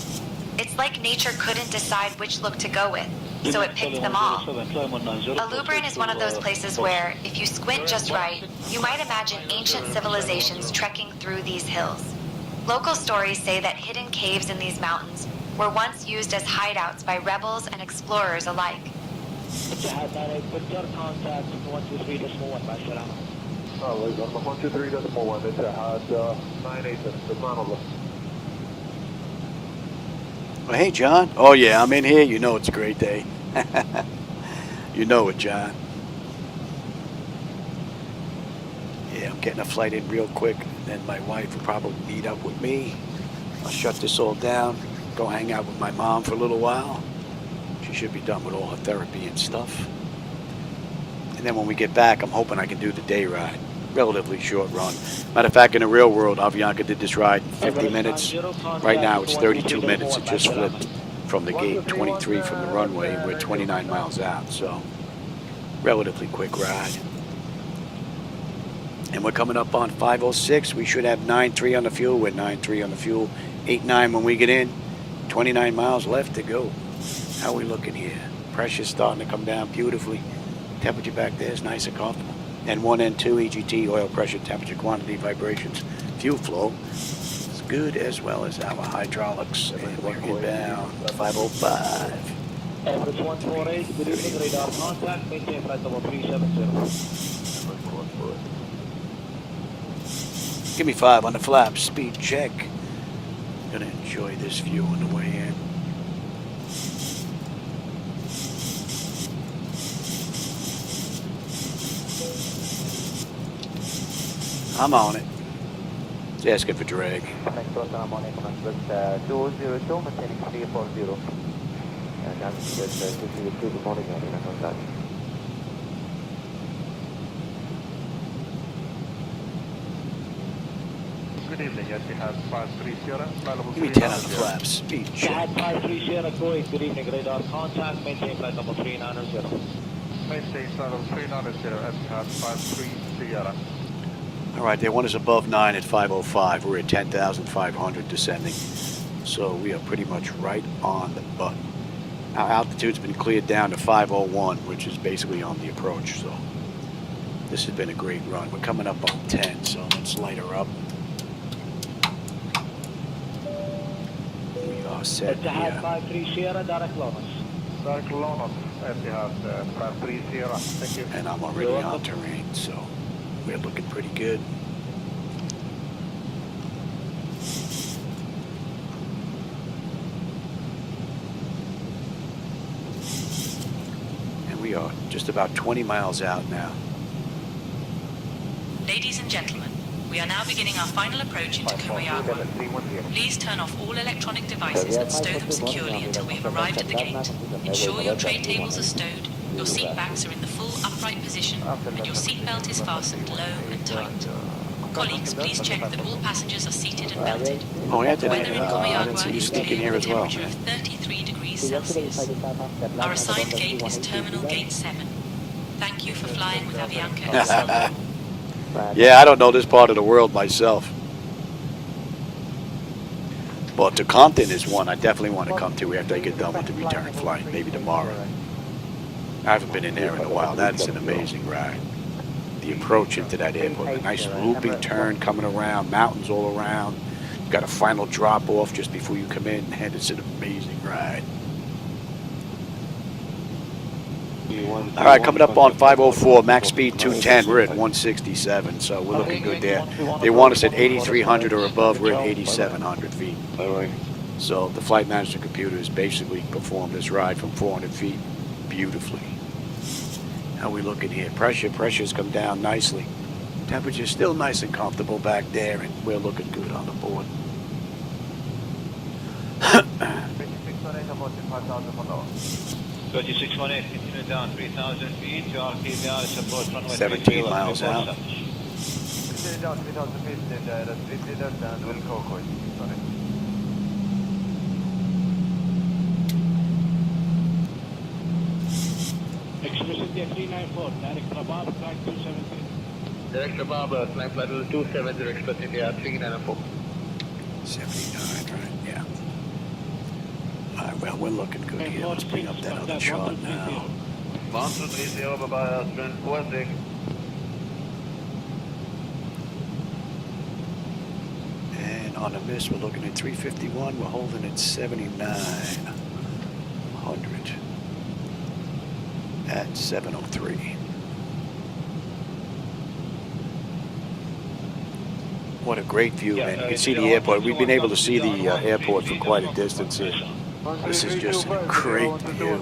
It's like nature couldn't decide which look to go with, so it picked them all. Alubarin is one of those places where, if you squint just right, you might imagine ancient civilizations trekking through these hills. Local stories say that hidden caves in these mountains were once used as hideouts by rebels and explorers alike. Well, hey, John. Oh, yeah, I'm in here. You know it's a great day. You know it, John. Yeah, I'm getting a flight in real quick. Then my wife will probably meet up with me. I'll shut this all down, go hang out with my mom for a little while. She should be done with all her therapy and stuff. And then when we get back, I'm hoping I can do the day ride. Relatively short run. Matter of fact, in the real world, Avianca did this ride in 50 minutes. Right now, it's 32 minutes. It just flipped from the gate, 23 from the runway. We're 29 miles out, so relatively quick ride. And we're coming up on 506. We should have 9.3 on the fuel. We're 9.3 on the fuel. 8.9 when we get in. 29 miles left to go. How are we looking here? Pressure's starting to come down beautifully. Temperature back there is nice and comfortable. N1, N2, EGT, oil pressure, temperature, quantity, vibrations, fuel flow. It's good, as well as our hydraulics. And we're inbound 505. Average 148, good evening, radar contact, maintain flight level 370. Give me 5 on the flaps, speed check. Gonna enjoy this view on the way in. I'm on it. It's asking for drag. Thanks, I'm on it. 202, maintaining 340. And I'm just good morning, contact. Good evening, yes, we have 530, flight level Give me 10 on the flaps, speed check. 530, Kuwait, good evening, radar contact, maintain flight level 390. Maintain flight level 390, FCAS 530. All right, they want us above 9 at 505. We're at 10,500 descending. So we are pretty much right on the button. Our altitude's been cleared down to 501, which is basically on the approach. So this has been a great run. We're coming up on 10, so let's light her up. We are set Etihad here. 53 Sierra, direct Lomas. Direct Lomas, Etihad 53 Sierra. Thank you. And I'm already on terrain, so we're looking pretty good. And we are just about 20 miles out now. Ladies and gentlemen, we are now beginning our final approach into Comayagua. Please turn off all electronic devices and stow them securely until we have arrived at the gate. Ensure your tray tables are stowed, your seat backs are in the full upright position, and your seat belt is fastened low and tight. Colleagues, please check that all passengers are seated and belted. Oh, Anthony, Weather in Comayagua you is sneak in clear here with as a well. temperature of 33 degrees Celsius. Our assigned gate is Terminal Gate 7. Thank you for flying with Avianca Air Salvador. Yeah, I don't know this part of the world myself. But to Compton is one I definitely want to come to after I get done with the return flight, maybe tomorrow. I haven't been in there in a while. That's an amazing ride. The approach into that airport, a nice looping turn coming around, mountains all around. You've got a final drop off just before you come in, and it's an amazing ride. All right, coming up on 504, max speed 210. We're at 167, so we're looking good there. They want us at 8,300 or above. We're at 8,700 feet. So the flight management computer has basically performed this ride from 400 feet beautifully. How we looking here? Pressure's come down nicely. Temperature's still nice and comfortable back there, and we're looking good on the board. 3618, continue down 3,000 feet, you are clear down, support runway 17 miles out. Continue down 3,000 feet, and street leaders and will co-coil. Sorry. Express 394, direct Rabab, flight 270. Direct Rabab, flight flight 270, Express India 394. 79, right? Yeah. All right, well, we're looking good here. Let's bring up that other chart now. Monster 30, bye-bye, strength 16. And on the miss, we're looking at 351. We're holding at 7,900 at 703. What a great view, man. You can see the airport. We've been able to see the airport from quite a distance here. This is just a great view.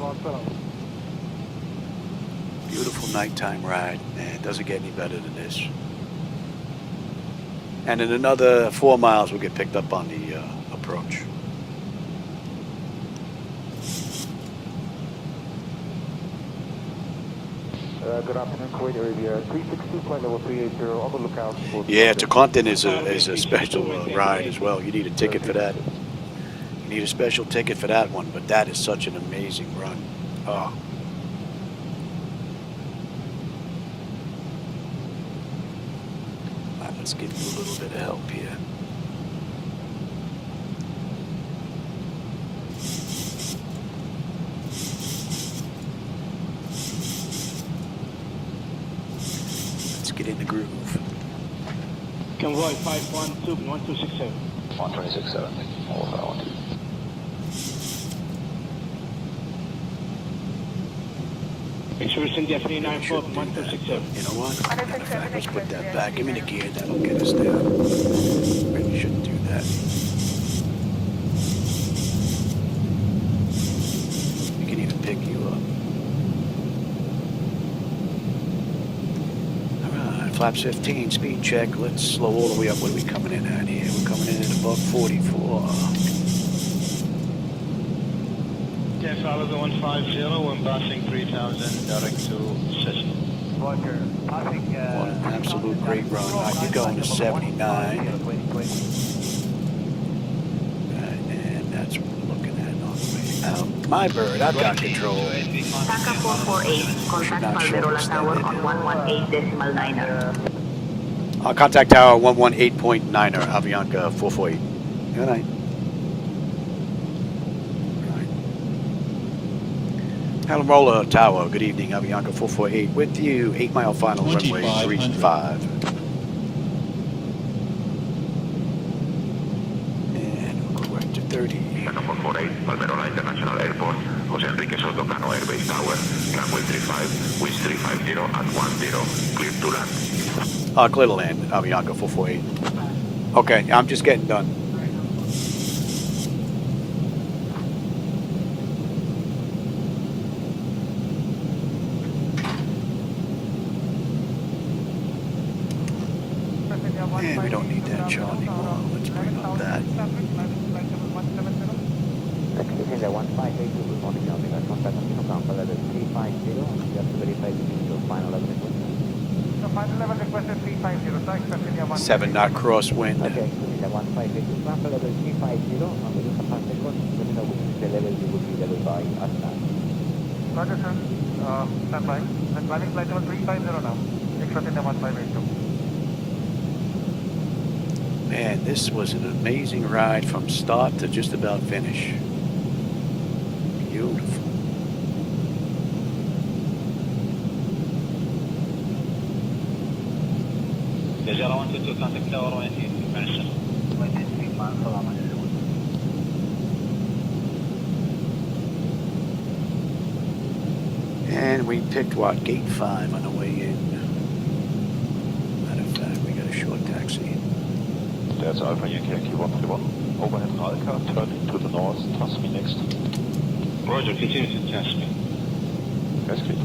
Beautiful nighttime ride. Man, it doesn't get any better than this. And in another 4 miles, we'll get picked up on the approach. Good afternoon, Kuwait Area 362, flight level 380, on the lookout for... Yeah, Tacontin is a special ride as well. You need a ticket for that. You need a special ticket for that one, but that is such an amazing run. Oh. All right, let's give you a little bit of help here. Get in the groove. Convoy 512, 1267. 1267. Express India 394, 1267. You know what? Matter of fact, let's put that back. Give me the gear. That'll get us down. Really shouldn't do that. We can even pick you up. Flaps 15, speed check. Let's slow all the way up. What are we coming in at here? We're coming in at above 44. San Salvador 150, when passing 3,000, direct to Cessna. Roger. Passing... What an absolute great run. You're going to 79. And that's what we're looking at on the way out. My bird, I've got control. TACA 448, contact Flightdeck Tower on 118.9er. Contact tower 118.9er, Avianca 448. Good night. Palomrola Tower, good evening, Avianca 448 with you, 8 mile final runway 35. And we'll go right to 30. Avianca 448, Palmerola International Airport, Jose Enrique Soto Cano Air Base Tower, runway 35, wind 350 at 10, clear to land. Clear to land, Avianca 448. Okay, I'm just getting done. And we don't need that chart anymore. Let's bring up that. Descend 1582, good morning, Avianca. Contact Casino Campo level 350, just to verify the final level request. So final level requested 350, tax Casino 1. 7 knot crosswind. Okay, Casino 1582, Campo level 350, and we use a pass record, let me know which is the level you would be level by at that. Roger, sir. Stand by. And planning flight level 350 now. X-Casino 1582. Man, this was an amazing ride from start to just about finish. Beautiful. Desera 122, contact tower 118, finish. 123, man, salam alaikum. And we picked what? Gate 5 on the way in. Matter of fact, we got a short taxi. There's Alpha Yankee 131. Overhead Alka, turning to the north, trust me next. Roger, continue to test me. Yes, clear.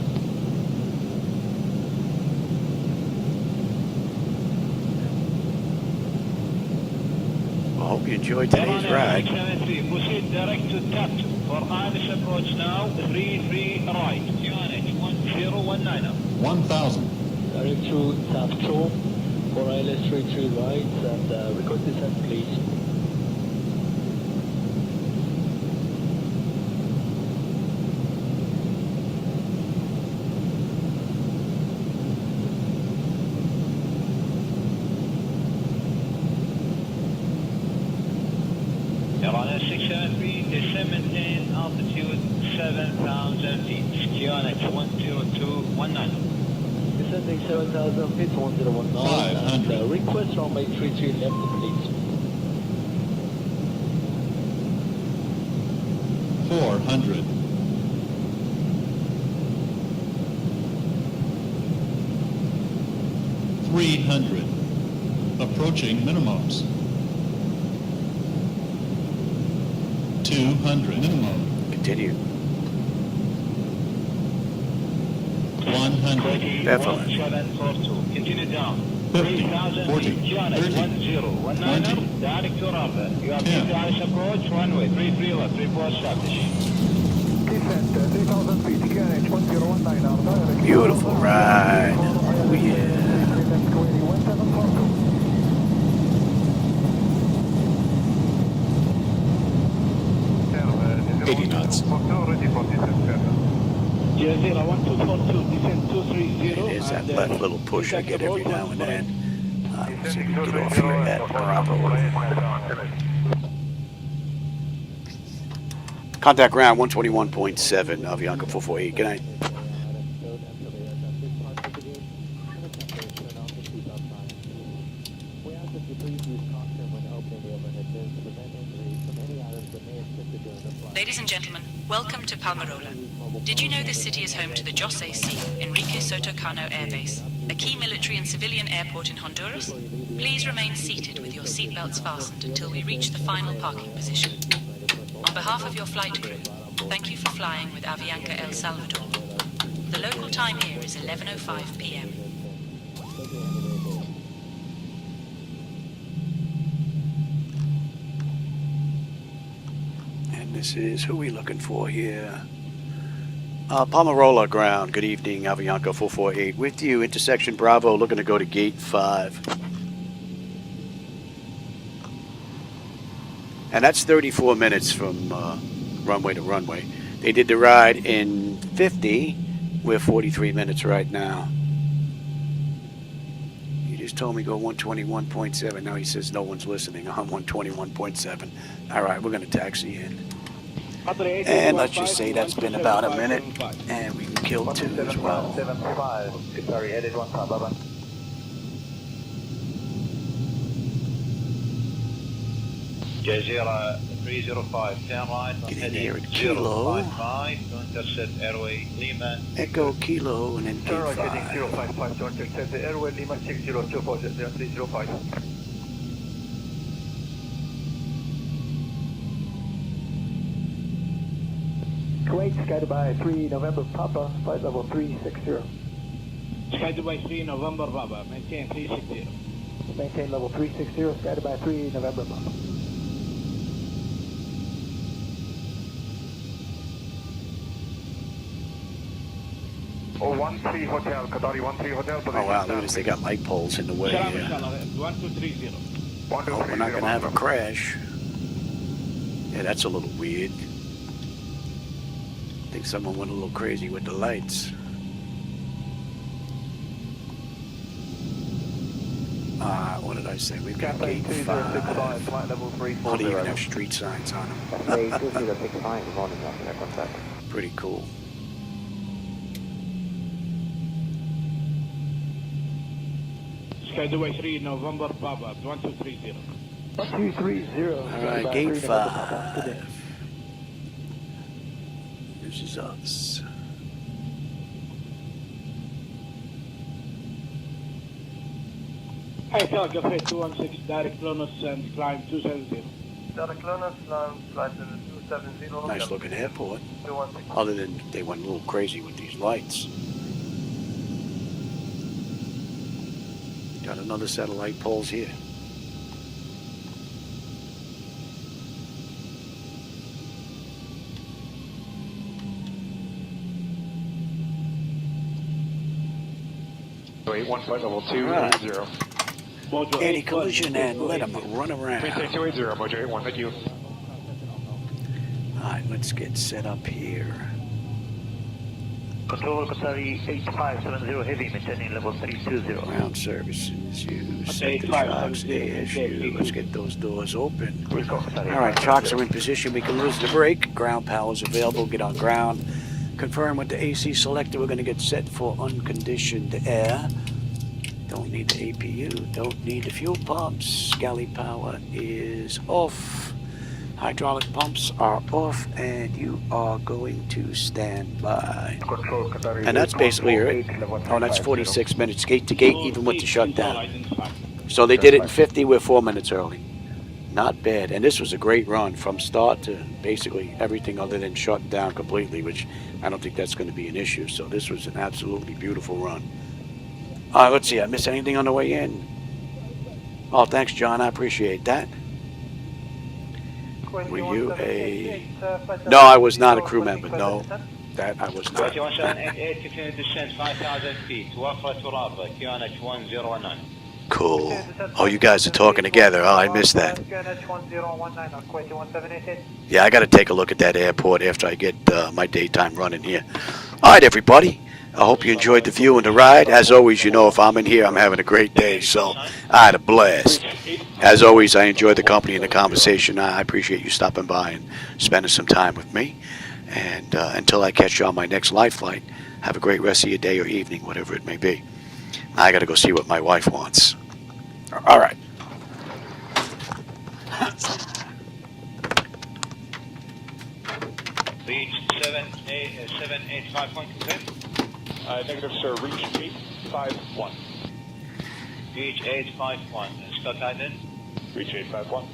I hope you enjoyed today's ride. Proceed direct to TAP for Irish approach now, 33 right, QNH 1019. 1000. Direct to TAP 2 for ILS 33 right, and record descent please. Airliner 673, descend maintain altitude 7,000 feet, QNH 10219. Descending 7,000 feet, 1019. 500. And request runway 33 left, please. 400. 300. Approaching minimums. 200. Minimum. Continue. 100. Definitely. 1742. Continue down. 50, 3,000 40, feet, QNH 30, 1019. Direct to Rubber. You have 10. to Irish approach, runway 33 left, report establish. Descent 3,000 feet, QNH 1019. Beautiful ride. Oh yeah. Sir, 80 knots. ready for descent, sir. Jazeera 1242, descent 230. It is that left little push I get every now and then. Let's see if we can get off here at Bravo. Contact ground 121.7, Avianca 448. Good night. Ladies and gentlemen, welcome to Palmerola. Did you know this city is home to the José C. Enrique Soto Cano Air Base, a key military and civilian airport in Honduras? Please remain seated with your seatbelts fastened until we reach the final parking position. On behalf of your flight crew, thank you for flying with Avianca El Salvador. The local time here is 11:05 p.m. And this is who we looking for here. Palmerola ground. Good evening, Avianca 448 with you. Intersection Bravo, looking to go to gate 5. And that's 34 minutes from runway to runway. They did the ride in 50. We're 43 minutes right now. You just told me go 121.7. Now he says no one's listening on 121.7. All right, we're going to taxi in. And let's just say that's been about a minute, and we can kill 2 as well. 175. Sorry, headed 15, bye-bye. Jazeera 305, turn right on Get in heading here at Kilo. 055 to intercept airway Lima. Echo Kilo and then Turn right Gate heading 5. 055 to intercept the airway Lima 6024 Jazeera 305. Kuwait, guided by 3 November Papa, flight level 360. Guided by 3 November Papa, maintain 360. Maintain level 360, guided by 3 November Papa. Oh, 13 Hotel, Qatari 13 Hotel. Oh wow, look at this, they got light poles in the way here. 1230. Hope we're not going to have a crash. Yeah, that's a little weird. I think someone went a little crazy with the lights. What did I say? We've got Gate 5. Flight level 340. Don't even have street signs on them. Pretty cool. Skyway 3 November Papa, 1230. 1230. Alright, Gate 5. This is us. Hi, Café 216, direct Clonus and climb 270. Direct Clonus, land flight level 270. Nice looking airport. Other than they went a little crazy with these lights. Got another set of light poles here. One flight level 280. Anti-collision and let them run around. 280, Mojo 81, thank you. Alright, let's get set up here. Control Qatari 8570 heavy, maintaining level 320. Ground services, you set the chocks, ASU. Let's get those doors open. Alright, chocks are in position. We can lose the brake. Ground power is available. Get on ground. Confirm with the AC selector. We're going to get set for unconditioned air. Don't need the APU. Don't need the fuel pumps. Galley power is off. Hydraulic pumps are off, and you are going to stand by. And that's basically it. Oh, that's 46 minutes gate to gate, even with the shutdown. So they did it in 50. We're 4 minutes early. Not bad. And this was a great run from start to basically everything other than shutting down completely, which I don't think that's going to be an issue. So this was an absolutely beautiful run. Let's see. I missed anything on the way in? Oh, thanks, John. I appreciate that. Were you a... No, I was not a crew member. No, that I was not. 2178, continue descent 5,000 feet. Wafra Turaba, QNH 1019. Cool. Oh, you guys are talking together. Oh, I missed that. Yeah, I got to take a look at that airport after I get my daytime running here. All right, everybody. I hope you enjoyed the view and the ride. As always, you know, if I'm in here, I'm having a great day, so I had a blast. As always, I enjoy the company and the conversation. I appreciate you stopping by and spending some time with me. And until I catch you on my next live flight, have a great rest of your day or evening, whatever it may be. I got to go see what my wife wants. All right. Reach 785 point confirmed. Negative, sir. Reach 851. Reach 851. Scott Island. Reach 851.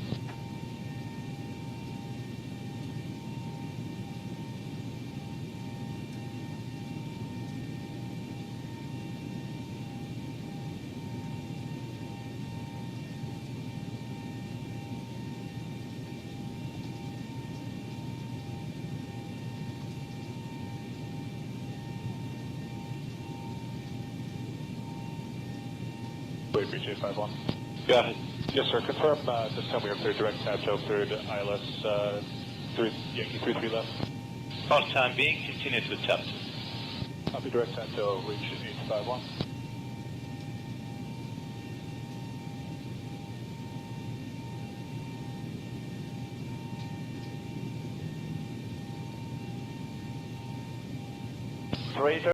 Wait, reach 851. Go ahead. Yes, sir. Confirm this time we have third direct tattoo, third ILS, Yankee 33 left. For the time being, continue to attempt. Copy direct tattoo, reach 851. 30.